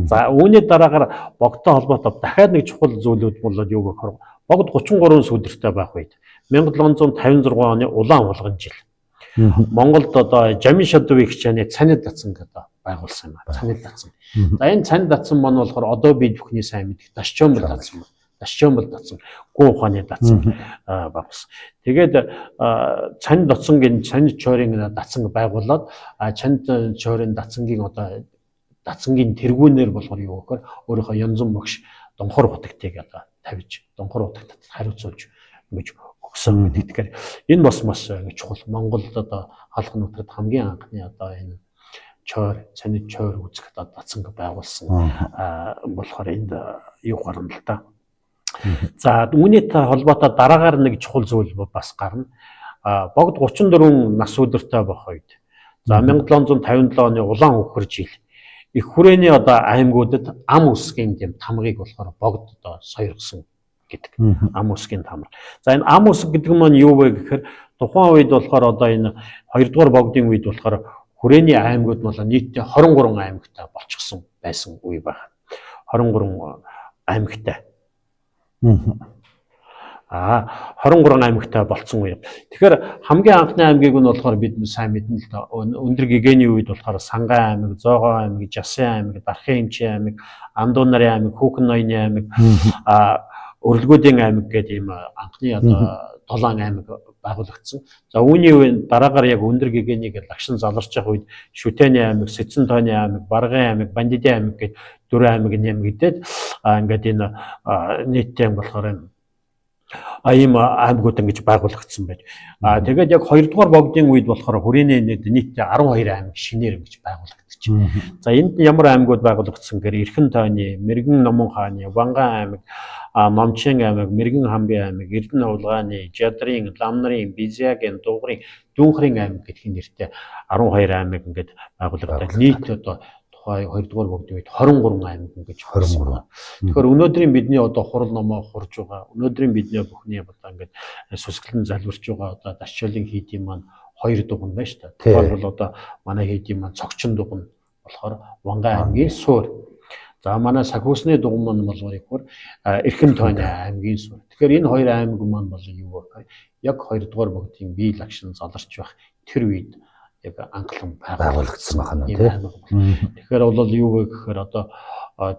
За үүний дараагаар богдтой холбоотой дахиад нэг чухал зүйлүүд бол юу гэхээр богд 33 сүдэртэй байх үед 1756 оны улаан улган жил Монголд одоо Жамин Шадвыг хичээний цанид датсан гэдэг байгуулсан юм. Цанид датсан. За энэ цанид датсан маань болохоор одоо бид бүхний сайн мэдих Дашчомбол датсан. Дашчомбол датсан. Гүн ухааны датсан байгуулсан. Тэгээд цанид датсангийн цанид чойрын датсан байгуулад цанид чойрын датсангийн одоо датсангийн тэргүүнээр болохоор юу гэхээр өөрийнхөө янзан багш Донхор хутагтыг одоо тавьж Донхор хутагт хариуцуулж ингэж өгсөн гэдэг. Тэгэхээр энэ бас чухал. Монголд одоо халах нутагт хамгийн анхны одоо энэ чойр, цанид чойр үзэх одоо датсанг байгуулсан болохоор энд юу гарна л та. За үүний холбоотой дараагаар нэг чухал зүйл бас гарна. Богд 34 нас өдөртэй байх үед. За 1757 оны улаан үхэр жил их хүрээний одоо аймагуудад ам үсгийн тийм тамгыг болохоор богд одоо сойргосон гэдэг. Ам үсгийн тамга. За энэ ам үсг гэдэг нь юу вэ гэхээр тухайн үед болохоор одоо энэ 2 дугаар богдын үед болохоор хүрээний аймагуд бол нийтдээ 23 аймагтай болчихсон байсан үе байна. 23 аймагтай. 23 аймагтай болцсон үе. Тэгэхээр хамгийн анхны аймгийг нь болохоор бид сайн мэднэ л да. Өндөр гэгэний үед болохоор Сангай аймаг, Зоогоо аймаг, Жасын аймаг, Дархан эмчийн аймаг, Андуун нарын аймаг, Хүүхэн ноёны аймаг, Өрөлгөөдийн аймаг гэдэг ийм анхны одоо 7 аймаг байгуулагдсан. За үүний дараагаар яг өндөр гэгэнийг лагшин заларч явах үед Шүтэний аймаг, Сэцэн тооны аймаг, Баргын аймаг, Бандидын аймаг гэдэг 4 аймаг нэм гэдэг ингээд энэ нийтдээ болохоор ийм аймагуд ингэж байгуулагдсан байж. Тэгээд яг 2 дугаар богдын үед болохоор хүрээний нийтдээ 12 аймаг шинээр ингэж байгуулагдчихэ. За энд ямар аймагуд байгуулагдсан гэхээр Эрхэн тойрны, Мэргэн Номон хааны, Ванган аймаг, Номчин аймаг, Мэргэн хамбын аймаг, Эрдэнэ Улгааны, Жадрын, Ламнарын, Бизягийн, Дугрын, Дүүнхрийн аймаг гэх нэртэй 12 аймаг ингэж байгуулагдаад нийт одоо 2 дугаар богдын үед 23 аймаг ингэж 23. Тэгэхээр өнөөдрийн бидний одоо хурал номоо хурж байгаа. Өнөөдрийн бидний бүхний одоо ингээд сүсгэлэн залбирч байгаа одоо дашчилын хийдийн маань 2 дуган байна шүү дээ. Тэгэхээр бол одоо манай хийдийн маань цогчин дуган болохоор Ванган аймгийн суур. За манай Сахиусны дуган маань бол яг Эрхэн тойрны аймгийн суур. Тэгэхээр энэ 2 аймаг маань бол юу вэ? Яг 2 дугаар богдын бие лагшин заларч байх тэр үед яг анхлан байгуулагдсан байна тийм. Тэгэхээр бол юу вэ гэхээр одоо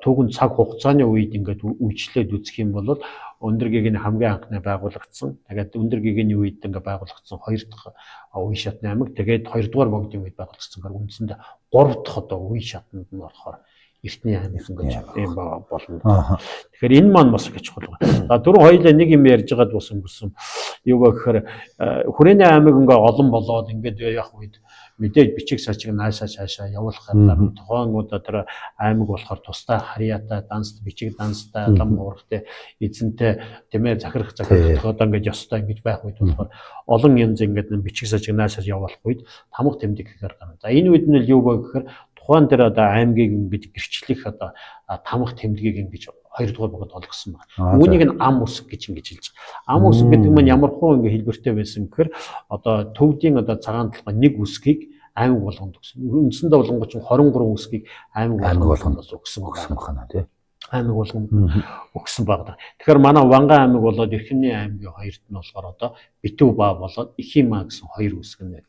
түүхэн цаг хугацааны үед ингээд үйлчлээд үзэх юм бол өндөр гэгэний хамгийн анхны байгуулагдсан. Тэгээд өндөр гэгэний үед ингээд байгуулагдсан 2 дахь үе шатны аймаг. Тэгээд 2 дугаар богдын үед байгуулагдсан гэр үндсэндээ 3 дахь одоо үе шатнд нь болохоор Эртний аймаг гэж юм болно. Тэгэхээр энэ маань бас их чухал байна. За дөрөв хоёлаа нэг юм ярьж байгаад бас өнгөрсөн. Юу гэхээр хүрээний аймаг ингээ олон болоод ингээд яг үед мэдээж бичиг сачиг наашаа цаашаа явуулахаар тухайн одоо тэр аймаг болохоор тусдаа харьяатай, данс, бичиг данстай, лам уургатай, эзэнтэй тийм ээ захирах одоо ингээд ёстой ингэж байх үед болохоор олон янз ингээд бичиг сачиг наашаа явуулах үед тамга тэмдэг гэхээр гарна. За энэ үед нь юу вэ гэхээр тухайн дээр одоо аймгийг ингэж гэрчлэх одоо тамга тэмдгийг ингэж 2 дугаар богод олгосон байна. Үүнийг нь ам үсэг гэж ингэж хэлж байгаа. Ам үсэг гэдэг нь ямар хуу ингэ хэлбэртэй байсан гэхээр одоо төвдийн одоо цагаан талбай нэг үсгийг аймаг болгонд өгсөн. Үндсэндээ болгонгоч 23 үсгийг аймаг болгонд өгсөн байна тий. Аймаг болгонд өгсөн байна. Тэгэхээр манай Ванган аймаг болоод Эрхэмний аймгийн хоёрт нь болохоор одоо Битүү ба болоод Ихима гэсэн 2 үсэг нь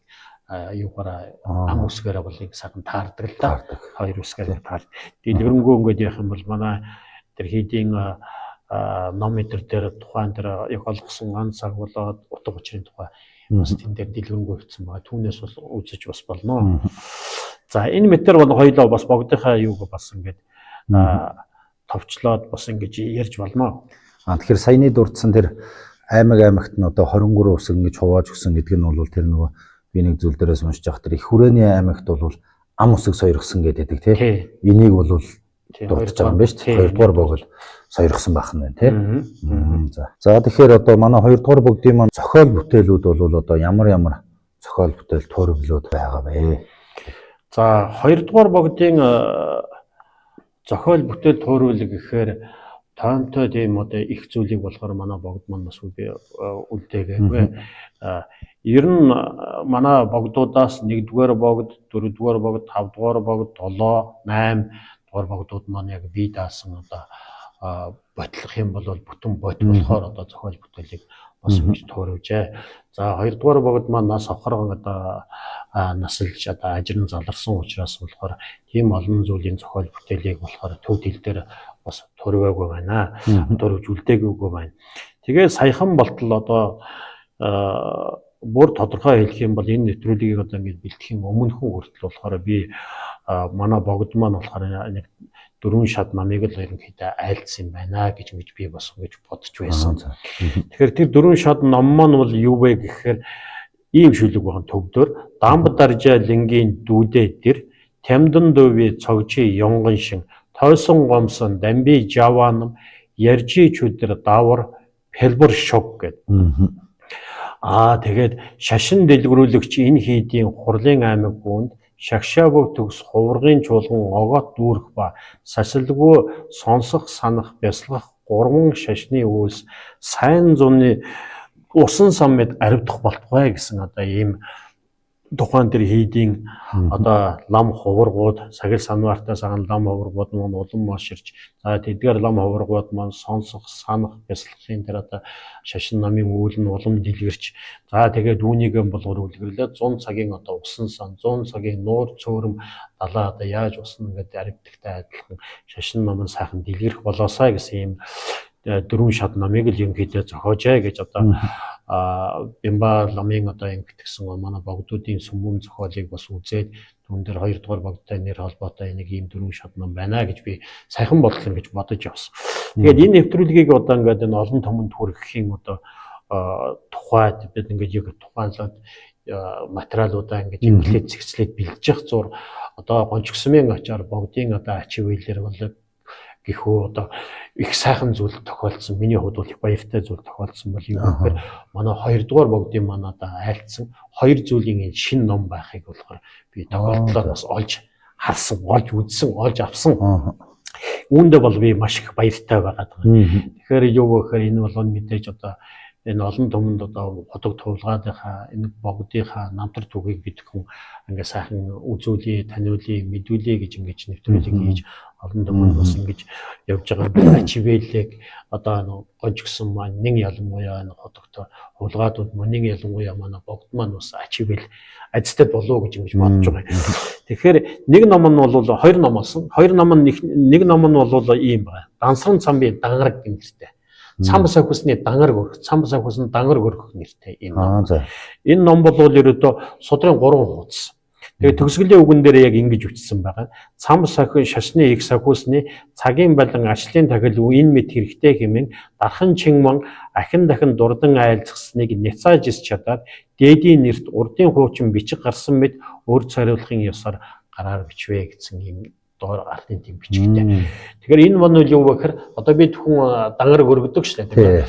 юугаараа ам үсгээрээ болыг сахан таардаг л да. 2 үсгээр таар. Дэлгэрэнгүй ингээд явах юм бол манай тэр хийдийн ном метр дээр тухайн тэр яг олгосон ан цаг болоод утга учирын тухай бас тэн дээр дэлгэрэнгүй өгсөн байгаа. Түүнээс бас үзэж бас болно. За энэ метр бол хоёлоо бас богдынхаа юуг бас ингээд товчлоод бас ингэж ярьж болно. Тэгэхээр саяны дурдсан тэр аймагт нь одоо 23 үсэг ингэж хувааж өгсөн гэдэг нь бол тэр нөгөө би нэг зүйл дээрээс уншиж байгаа тэр их хүрээний аймагт бол ам үсэг сойргсон гэдэг тий. Энийг бол дурдж байгаа юм байна шүү дээ. 2 дугаар богод сойргсон байх нь байна тий. За тэгэхээр одоо манай 2 дугаар богдын маань зохиол бүтээлүүд бол одоо ямар зохиол бүтээл туурвлууд байгаа вэ? За 2 дугаар богдын зохиол бүтээл туурвал гэхээр таамтай тийм одоо их зүйлийг болохоор манай богд маань бас үлдээгээгүй. Ер нь манай богдуудаас 1-р богд, 4-р богд, 5-р богд, 7, 8 дугаар богдууд маань яг бие даасан одоо ботлох юм бол бүтэн бот болохоор одоо зохиол бүтээлийг бас ингэж туурвжээ. За 2-р богд маань нас авахар одоо насалж одоо ажирн заларсан учраас болохоор тийм олон зүйлийн зохиол бүтээлийг болохоор төв хил дээр бас туурваагүй байна. Туурвж үлдээгээгүй байна. Тэгээ саяхан болтол одоо бүр тодорхой хэлэх юм бол энэ нэвтрүүлгийг одоо ингэж бэлтгэхийн өмнөхөн хүртэл болохоор би манай богд маань болохоор нэг 4 шат намыг л ерөнхийдөө айлдсан юм байна гэж би бас ингэж бодож байсан. Тэгэхээр тэр 4 шат ном маань бол юу вэ гэхээр ийм шүлэг байгаа төвдөр Дамбдаржа лингийн дүүдээ дэр Тямдан дууви цогчи ёнгон шин тойсон гомсон дамби жаваном ярьжи чүдэр давар пэлбэр шок гэд. Тэгээд шашин дэлгэрүүлэгч энэ хийдийн хурлын аймаг гүнд шагшаабог төгс хуврагын чуулган огоот дүүрэх ба сасалгүй сонсох санах бясалгах 3 шашны үйлс сайн зуны усан сан мэд аривдах болтугай гэсэн одоо ийм тухайн тэр хийдийн одоо лам хуврагууд сагил санвартай саган лам хуврагууд маань улам маширч за тэдгээр лам хуврагууд маань сонсох санах бясалгахын тэр одоо шашин намын үйл нь улам дэлгэрч за тэгээд үүнийг болгоор үлгэрлээ 100 цагийн одоо усан сан 100 цагийн нуур цөөрөм далаа одоо яаж усна гэдэг аривдагтай адилхан шашин нам сайхан дэлгэрэх болоосаа гэсэн ийм 4 шат намыг л ерөнхийдөө зохиожээ гэж одоо Бямба ламын одоо ингэдэгсэн манай богдуудын сүмэн зохиолыг бас үзээд Түүн дээр 2 дугаар богдтой нэр холбоотой нэг ийм дөрвөн шат ном байна гэж би сайхан бодлоо гэж бодож явсан. Тэгээд энэ нэвтрүүлгийг одоо ингээд энэ олон томонд хүрэхийн одоо тухайд бид ингээд яг тухайлаад материалуудаа ингээд имплект зэгцлээд бэлдэж зур одоо гончгсмын ачаар богдын одоо ачивэлэр бол гэхүү одоо их сайхан зүйл тохиолдсон. Миний хувьд бол их баяртай зүйл тохиолдсон бол юу гэхээр манай 2 дугаар богдын манай одоо айлцсан 2 зүйлийн шинэ ном байхыг болохоор би тохиолдлоор бас олж харсан, олж үзсэн, олж авсан. Үүндээ бол би маш их баяртай байгаа. Тэгэхээр юу гэхээр энэ бол мэдээж одоо энэ олон томонд одоо ходог туулгаадынхаа энэ богдынхаа намтар түгийг бид хүн ингээ сайхан үзүүлээ, таниулъя, мэдүүлье гэж ингэж нэвтрүүлэг хийж олон томонд бас ингэж явж байгаа ачивэлэг одоо гончгсон маань нэг ялангуяа хотогтой хулгаадууд нэг ялангуяа манай богд маань бас ачивэл ажтай болов гэж ингэж бодож байгаа. Тэгэхээр нэг ном нь бол 2 ном болсон. 2 ном нь нэг ном нь бол ийм байна. Дансран цамбын дангараг гэмтэртэй. Цам сахусны дангараг өрх, цам сахусны дангараг өрх нэртэй энэ ном. Энэ ном бол ерөөдөө судрын 3 хуудас. Тэгээ төгсгөлийн үгэн дээр яг ингэж үтсэн байгаа. Цам сахин шашны их сахусны цагийн балан ачлын тахил энэ мэд хэрэгтэй хэмээн дархан чинман ахин дахин дурдан айлзгасныг няцааж ис чадаад дээдийн нэрт урдын хуучин бичиг гарсан мэд өөр цариулахын ёсоор гараар бичвэ гэсэн юм доор артын тийм бичгтэй. Тэгэхээр энэ мань юу вэ гэхээр одоо бид хүн дангараг өргөдөг шээ тийм ээ.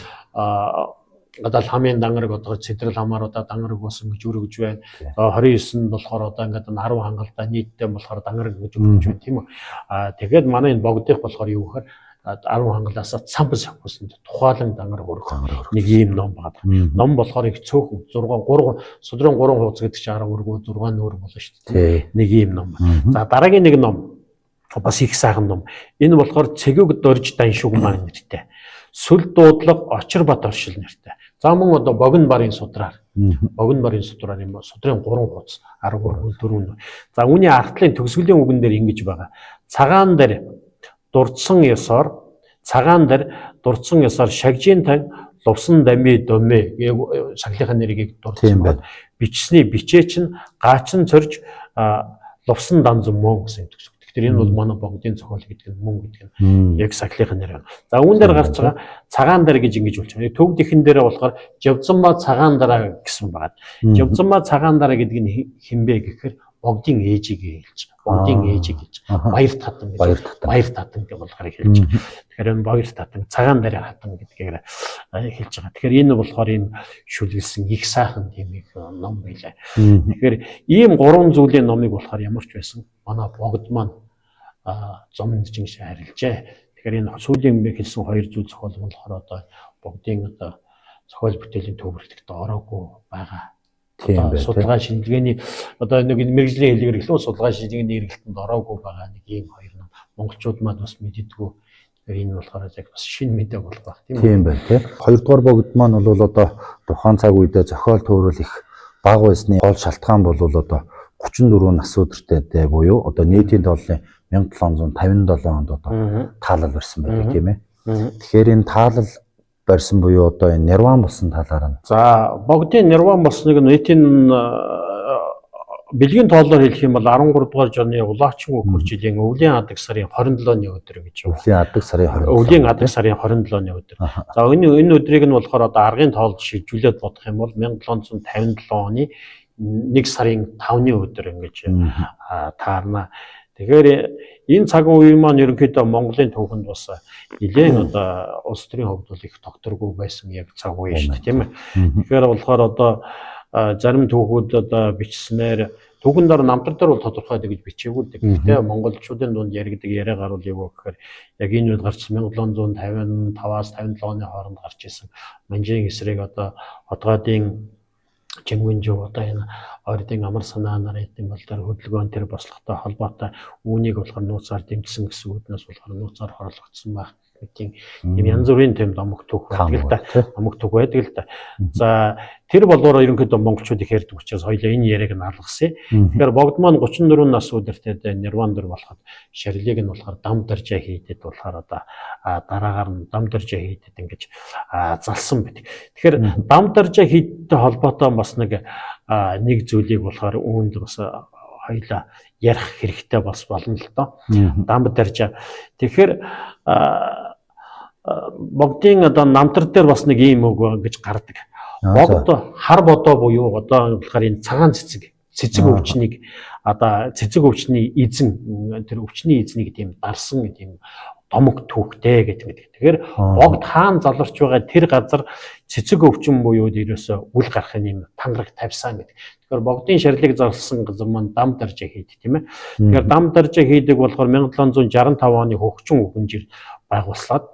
Одоо хамын дангараг одоо цэдрэл хамаар одоо дангараг болсон гэж өргөж байна. 29 нь болохоор одоо ингээд 10 хангалттай нийтдээ болохоор дангараг гэж өргөж байна тийм үү. Тэгээд манай энэ богдих болохоор юу гэхээр 10 хангалаас цамп сахусанд тухайлан дангараг өргөх нэг ийм ном байгаа. Ном болохоор их цөөхөн 3 судрын 3 хуудас гэдэг чинь 10 өргөө 6 нөр болно шүү дээ. Нэг ийм ном. За дараагийн нэг ном бас их сайхан ном. Энэ болохоор цэгэг дорж даншиг маань нэртэй. Сүл дуудлага очир бат оршил нэртэй. За мөн одоо богино барын судраар. Богино барын судраар юм судрын 3 хуудас 13 4. За үүний артлын төгсгөлийн үгэн дээр ингэж байгаа. Цагаан дээр дурдсан ёсоор шагжийн тань лувсан дами дөмэ шаглынхаа нэрийг дурдсан байна. Бичсний бичээ чинь гаачин цорж лувсан данз мөн гэсэн төгсгөл. Тэгэхээр энэ бол манай богдын зохиол гэдэг нь мөн гэдэг нь яг сахлынхаа нэр байна. За үүн дээр гарч байгаа цагаан дараа гэж ингэж болж байгаа. Төвд ихэн дээр болохоор Жавзанба цагаан дараа гэсэн байна. Жавзанба цагаан дараа гэдэг нь хинбэ гэхээр богдын ээжийг хэлж байгаа. Богдын ээжийг хэлж байгаа. Баяр татан гэж. Баяр татан гэж болохоор хэлж байгаа. Тэгэхээр энэ баяр татан цагаан дараа хатан гэдгээр хэлж байгаа. Тэгэхээр энэ болохоор энэ шүлгэлсэн их сайхан тийм их ном байлаа. Тэгэхээр ийм 3 зүйлийн номыг болохоор ямар ч байсан манай богд маань зомнд жинш харилжээ. Тэгэхээр энэ сүүлийн хэлсэн 2 зүйл зохиол нь болохоор одоо богдын одоо зохиол бүтээлийн төвөрлөлтөд ороогүй байгаа. Тийм байх. Судалгаа шинжилгээний одоо нэг мэрэгжлийн хэлээр хэлвэл судалгаа шинжилгээний эргэлтэнд ороогүй байгаа нэг ийм 2 ном. Монголчууд маань бас мэддэггүй. Тэгэхээр энэ болохоор яг бас шинэ мэдээ болох байх тийм үү? Тийм байна тийм. 2 дугаар богд маань бол одоо тухайн цаг үедээ зохиол төвөөрөл их бага байсны гол шалтгаан бол одоо 34 нас өдөртэй буюу одоо нийтийн тооллын 1757 онд одоо таалал барьсан байдаг тийм ээ. Тэгэхээр энэ таалал барьсан буюу одоо энэ нирван болсон талаар нь. За богдын нирван болсныг нийтийн бэлгийн тооллоор хэлэх юм бол 13 дугаар жооны улаачин өхөр жилийн өвлийн адаг сарын 27-ны өдөр гэж байна. Өвлийн адаг сарын 27-ны өдөр. За энэ өдрийг нь болохоор одоо аргын тоолд шийдвүлээд бодох юм бол 1757 оны 1 сарын 5-ны өдөр ингэж таарна. Тэгэхээр энэ цаг үеийн маань ерөнхийдөө Монголын түүхэнд бас нэлээд одоо улс төрийн хувьд бол их докторгүй байсан яг цаг үе шүү дээ тийм ээ. Тэгэхээр болохоор одоо зарим түүхүүд одоо бичснээр түүхэн дээр намтар дээр бол тодорхой гэж бичээгүй л дээ. Гэхдээ монголчуудын дунд яригдаг яриагаар бол юу гэхээр яг энэ үед гарч 1755-аас 57 оны хооронд гарч исэн манжийн эсрэг одоо хотгоодын Чингүнжүү одоо энэ ордын амар санаа нарын бол тэр хөдөлгөөн тэр бослоготой холбоотой үүнийг болохоор нууцаар дэмжсэн гэсэн үгнээс болохоор нууцаар хорлогдсон байх тийм янз бүрийн тийм домог түүх байдаг л да. Домог түүх байдаг л да. За тэр болоор ерөнхийдөө монголчууд их ярьдаг учраас хоёлаа энэ яриаг нь алгасан. Тэгэхээр богд маань 34 нас үдэртэй нирван дөр болоход шарилыг нь болохоор дам даржаа хийдэд болохоор одоо дараагаар нь дам даржаа хийдэд ингэж залсан байдаг. Тэгэхээр дам даржаа хийдтэй холбоотой бас нэг зүйлийг болохоор үүнд бас хоёлаа ярих хэрэгтэй бас болно л доо. Дам дарж. Тэгэхээр богдын одоо намтар дээр бас нэг ийм үг гэж гардаг. Богд хар бодоо буюу одоо болохоор энэ цагаан цэцэг өвчнийг одоо цэцэг өвчний эзэн тэр өвчний эзнийг тийм дарсан тийм домог түүхтэй гэдэг. Тэгэхээр богд хаан заларч байгаа тэр газар цэцэг өвчин буюу ерөөсө үл гарахын юм тангараг тавьсан гэдэг. Тэгэхээр богдын шарлыг зарласан газар маань дам даржа хийд тийм ээ. Тэгэхээр дам даржа хийдэг болохоор 1765 оны хөгжин үгэнжир байгууллаад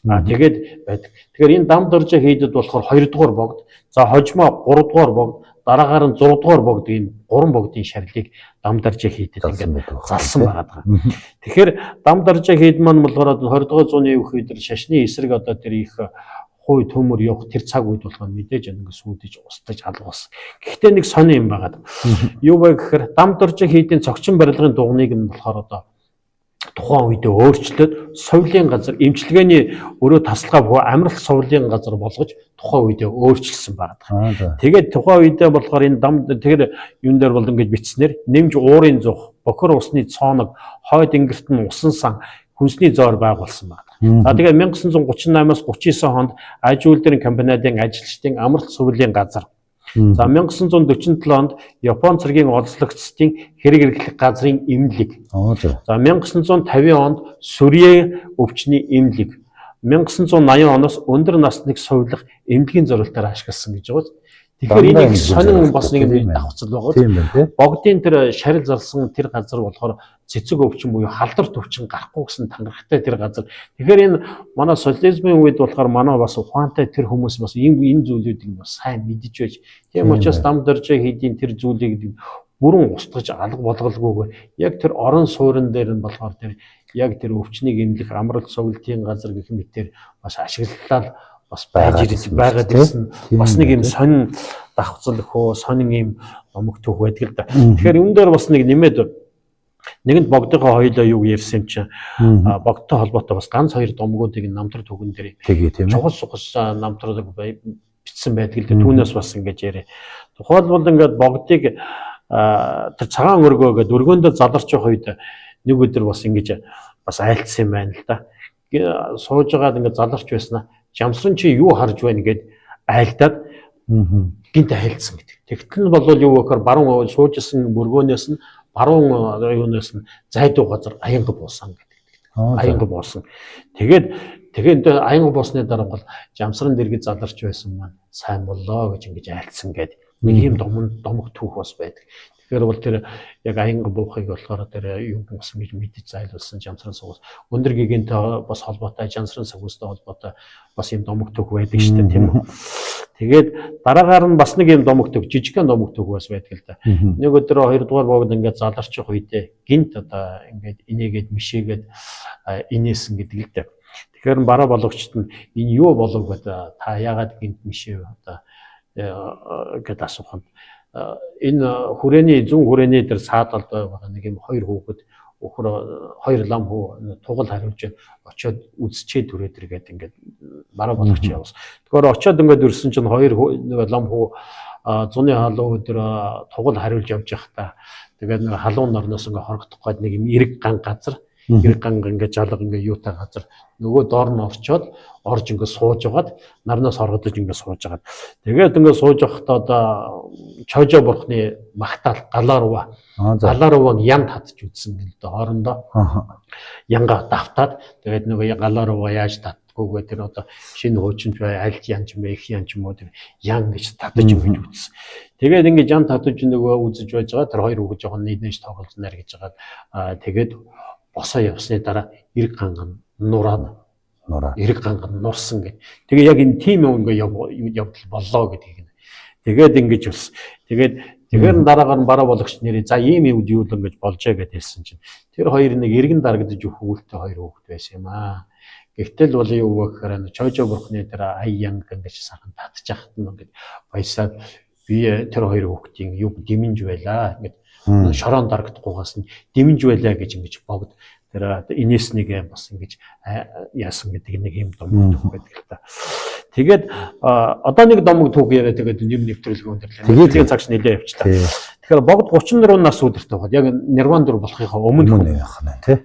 тэгээд байдаг. Тэгэхээр энэ дам даржа хийдэд болохоор 2 дугаар богд, за хожимо 3 дугаар богд, дараагаар нь 6 дугаар богд ийм 3 богдын шарлыг дам даржа хийдэд ингээд залсан байгаа. Тэгэхээр дам даржа хийд маань болохоор 20 дугаар зууны үед шашны эсрэг одоо тэр их хууй төмөр явах тэр цаг үед болохоор мэдээж ингээд сүйдэж устдаж алгуулсан. Гэхдээ нэг сони юм байгаа. Юу вэ гэхээр дам даржа хийдийн цогчин барилгын дуганыг нь болохоор одоо тухайн үедээ өөрчлөөд совлын газар эмчилгээний өрөө тасалгаа буюу амралт совлын газар болгож тухайн үедээ өөрчилсөн байна. Тэгээд тухайн үедээ болохоор энэ дам тэр юун дээр бол ингэж бичснээр нэмж уурын зух, бохор усны цооног, хойд ингэрт нь усан сан, хүнсний зоор байгуулсан байна. За тэгээд 1938-аас 39 хонд аж үйлдвэрийн компаниудын ажилчдын амралт совлын газар. За 1947 онд Япон цэргийн олзлогчдын хэрэг эрхлэх газрын эмнэлэг. За 1950 онд Сүрье өвчний эмнэлэг. 1980 оноос өндөр насных сувлах эмнэлгийн зорилтоор ашигласан гэж байгаа. Тэгэхээр энийг сонин бас нэг юм давхцал байгаа. Богдын тэр шарил зарлсан тэр газар болохоор цэцэг өвчин буюу халдварт өвчин гарахгүй гэсэн тангарахтай тэр газар. Тэгэхээр энэ манай социализмын үед болохоор манай бас ухаантай тэр хүмүүс бас энэ зүйлүүдийг бас сайн мэдж байж. Тийм учраас дам даржа хийдийн тэр зүйлийг бүрэн устгаж алга болголгүйгээр яг тэр орон суурин дээр нь болохоор тэр яг тэр өвчнийг эмнэлэх амралт совлтын газар гэх мэтээр бас ашиглалаа бас байж ирсэн байгаад ирсэн бас нэг юм сонин давхцал хөө сонин юм номог түүх байдаг л да. Тэгэхээр энэ дээр бас нэг нэмээд нэгэнд богдынхоо хоёлоо юу ярьсан юм чинь богдтой холбоотой бас ганц хоёр домгуудыг намтар түүхэн дээр чухал сухас намтралыг бичсэн байдаг л да. Түүнээс бас ингэж яриа. Тухайлбал ингээд богдыг тэр цагаан өргөө гэдэг өргөөндөө заларч явах үед нэг өдөр бас ингэж бас айлтсан юм байна л да. Сууж байгаад ингээд заларч байснаа жамсрын чи юу харж байна гэд айлдаад гинт айлцсан гэдэг. Тэгтэл нь бол юу гэхээр баруун суужсэн мөргөөнөөс нь баруун юунаас нь зайдуу газар аянга буусан гэдэг. Аянга буусан. Тэгээд аянга буусны дараа бол жамсрын дэргэд заларч байсан маань сайн боллоо гэж ингэж айлцсан гэдэг. Нэг юм домог түүх бас байдаг. Тэгэхээр бол тэр яг аянга буухыг болохоор тэр юу болсон гэж мэдэж зайлуулсан жамсрын сугус. Өндөр гигэнтэй бас холбоотой жамсрын сугустай холбоотой бас юм домог түүх байдаг шүү дээ тийм үү. Тэгээд дараагаар нь бас нэг юм домог түүх, жижигхэн домог түүх бас байдаг л да. Нэг өдөр 2 дугаар богд ингээд заларч явах үедээ гинт одоо ингээд инээгээд мишээгээд инээсэн гэдэг л да. Тэгэхээр бараа болгочт нь энэ юу болов гэдэг та яагаад гинт мишээ одоо гэдэг асууханд энэ хүрээний зүүн хүрээний дээр саадалд байгаа нэг юм хоёр хүүхэд өхөр хоёр лам хүү тугал хариулж очиод үзчээ түрээ тэр гэдэг ингээд бараа болгоч явсан. Тэгэхээр очиод ингээд өрсөн чинь хоёр нэг лам хүү зуны халуун өдөр тугал хариулж явж байхдаа тэгээд нэг халуун норноос ингээд хорогдох гээд нэг юм эрэг ган газар эрэг ган ингээд жалга ингээд юутай газар нөгөө доор нь орж ингээд сууж байгаад нарнаас хоргодож ингээд сууж байгаад тэгээд ингээд сууж байхдаа одоо чожо бурхны магтаал галаарууг ян татж үзсэн гэл дээ хоорондоо янга давтаад тэгээд нөгөө галаарууга яаж татдгүйгээ тэр одоо шинэ хуучинч бай аль янч юм бэ их янч юм уу тэр ян гэж татаж өгч үзсэн. Тэгээд ингээд ян татаж нөгөө үзэж байж байгаа тэр хоёр үг жоохон нийлж тоглож нар гэж байгаа. Тэгээд босоо явсны дараа эрэг ганган нураад эрэг ганган нурсан гэх. Тэгээ яг энэ тим ингээ явдал боллоо гэдгийг. Тэгээд ингэж болсон. Тэгэхээр дараагаар нь бараа болгоч нэрээ за ийм юм юу л ингэж болжээ гэж хэлсэн чинь тэр хоёр нэг эргэн дарагдаж өгөхөлтэй хоёр хүүхэд байсан юм аа. Гэхдээ бол юу гэхээр чожо бурхны тэр аян ингэж сахан татчих хат нь ингэж баясаад би тэр хоёр хүүхдийн юу дэмэнж байлаа ингэж шороон дарагдахгүйгаас нь дэмэнж байлаа гэж ингэж богд тэр инээс нэг бас ингэж яасан гэдэг нэг юм домог түүх байдаг л та. Тэгээд одоо нэг домог түүх яриа тэгээд нэм нэвтрүүлэг өндөрлөө. Тэгээд цагш нэлээ явчлаа. Тэгэхээр богд 34 нас үдэртэй бол яг нирван дүр болохынхаа өмнө Өмнө явах нь тий.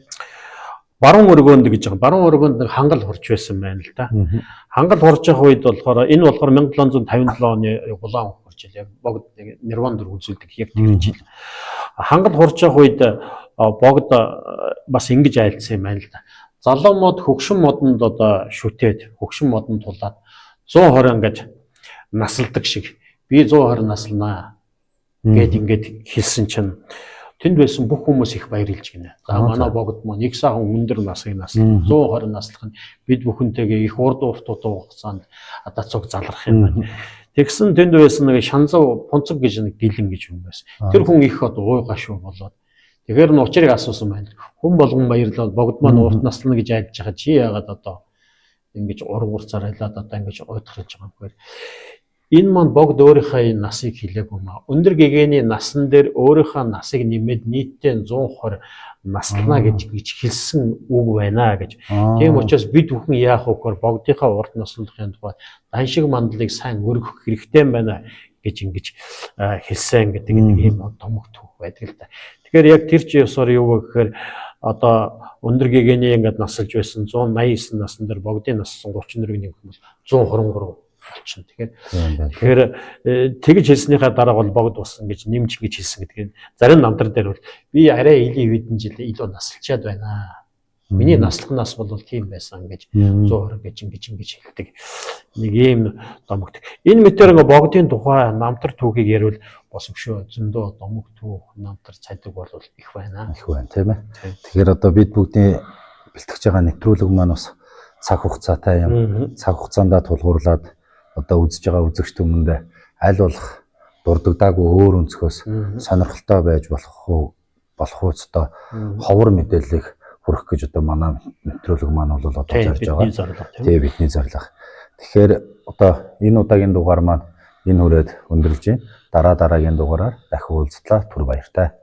баруун өргөөнд гэж байгаа. Баруун өргөөнд нэг хангал хурж байсан байна л да. Хангал хурж явах үед болохоор энэ болохоор 1757 оны улаан хурж яг богд нирван дүр үзүүлдэг яг тэр жил. Хангал хурж явах үед богд бас ингэж айлцсан юм байна л да. Залуу мод хөгшин модонд одоо шүтээд хөгшин модонд тулаад 120 ингэж насалдаг шиг би 120 наслнаа гэд ингээд хэлсэн чинь тэнд байсан бүх хүмүүс их баярлж гинэ. За манай богд маань их сайхан өндөр насыг наслах 120 наслах нь бид бүхэнтэйгээ их урд уртуудаа хугацаанд одоо цуг залрах юм байна. Тэгсэн тэнд байсан нэг шанзав пунцэг гэж нэг дэлэн гэж юм байсан. Тэр хүн их одоо ууйгаа шүү болоод тэгэхээр н учрыг асуусан байна. Хүн болгон баярлаад богд маань урт наслана гэж айлж байгаа чи яагаад одоо ингэж ургуурцаар айлаад одоо ингэж уйдах гэж байгаа юм бэ? Энэ маань богд өөрийнхөө насыг хэлээгүй маа. Өндөр гэгээний насан дээр өөрийнхөө насыг нэмээд нийтдээ 120 наслана гэж хэлсэн үг байна гэж. Тийм учраас бид бүхэн яах вэ? Богдынхаа урт наслахын тухай дан шиг мандлыг сайн өргөх хэрэгтэй байна гэж ингэж хэлсэн гэдэг нэг юм томог түүх байдаг л да. Тэгэхээр яг тэр чи ёсоор юу вэ гэхээр одоо өндөр гэгээний ингээд насалж байсан 189 насн дээр богдын нассан 34-ийг нэмэх юм бол 123 болчихно. Тэгэхээр тэгж хэлснийхаа дараа бол богд болсон гэж нэмж гэж хэлсэн гэдэг. Зарим намтар дээр бол би арай элийн хэдэн жил илүү насалчаад байна. Миний наслах нас бол тийм байсан гэж 120 гэж хэлдэг. Нэг ийм домогт. Энэ мэтэр ингээ богдын тухай намтар түүхийг ярил босомшөө зөндөө домог түүх намтар цайдаг бол их байна. Их байна тийм ээ. Тэгэхээр одоо бид бүгдийн бэлтгэж байгаа нэвтрүүлэг маань бас цаг хугацаатай юм. Цаг хугацаанд тулгуурлаад одоо үзэж байгаа үзэгчд өмнөд аль болох дурддаггүй өөр өнцгөөс сонирхолтой байж болох ууц одоо ховор мэдээллийг хүргэх гэж одоо манай нэвтрүүлэг маань бол одоо зорж байгаа. Тэгээ бидний зорилго. Тэгэхээр одоо энэ удаагийн дугаар маань энэ хүрээд өндөрлж байна. Дараагийн дугаараар дахин уулзлаа. Түр баяртай.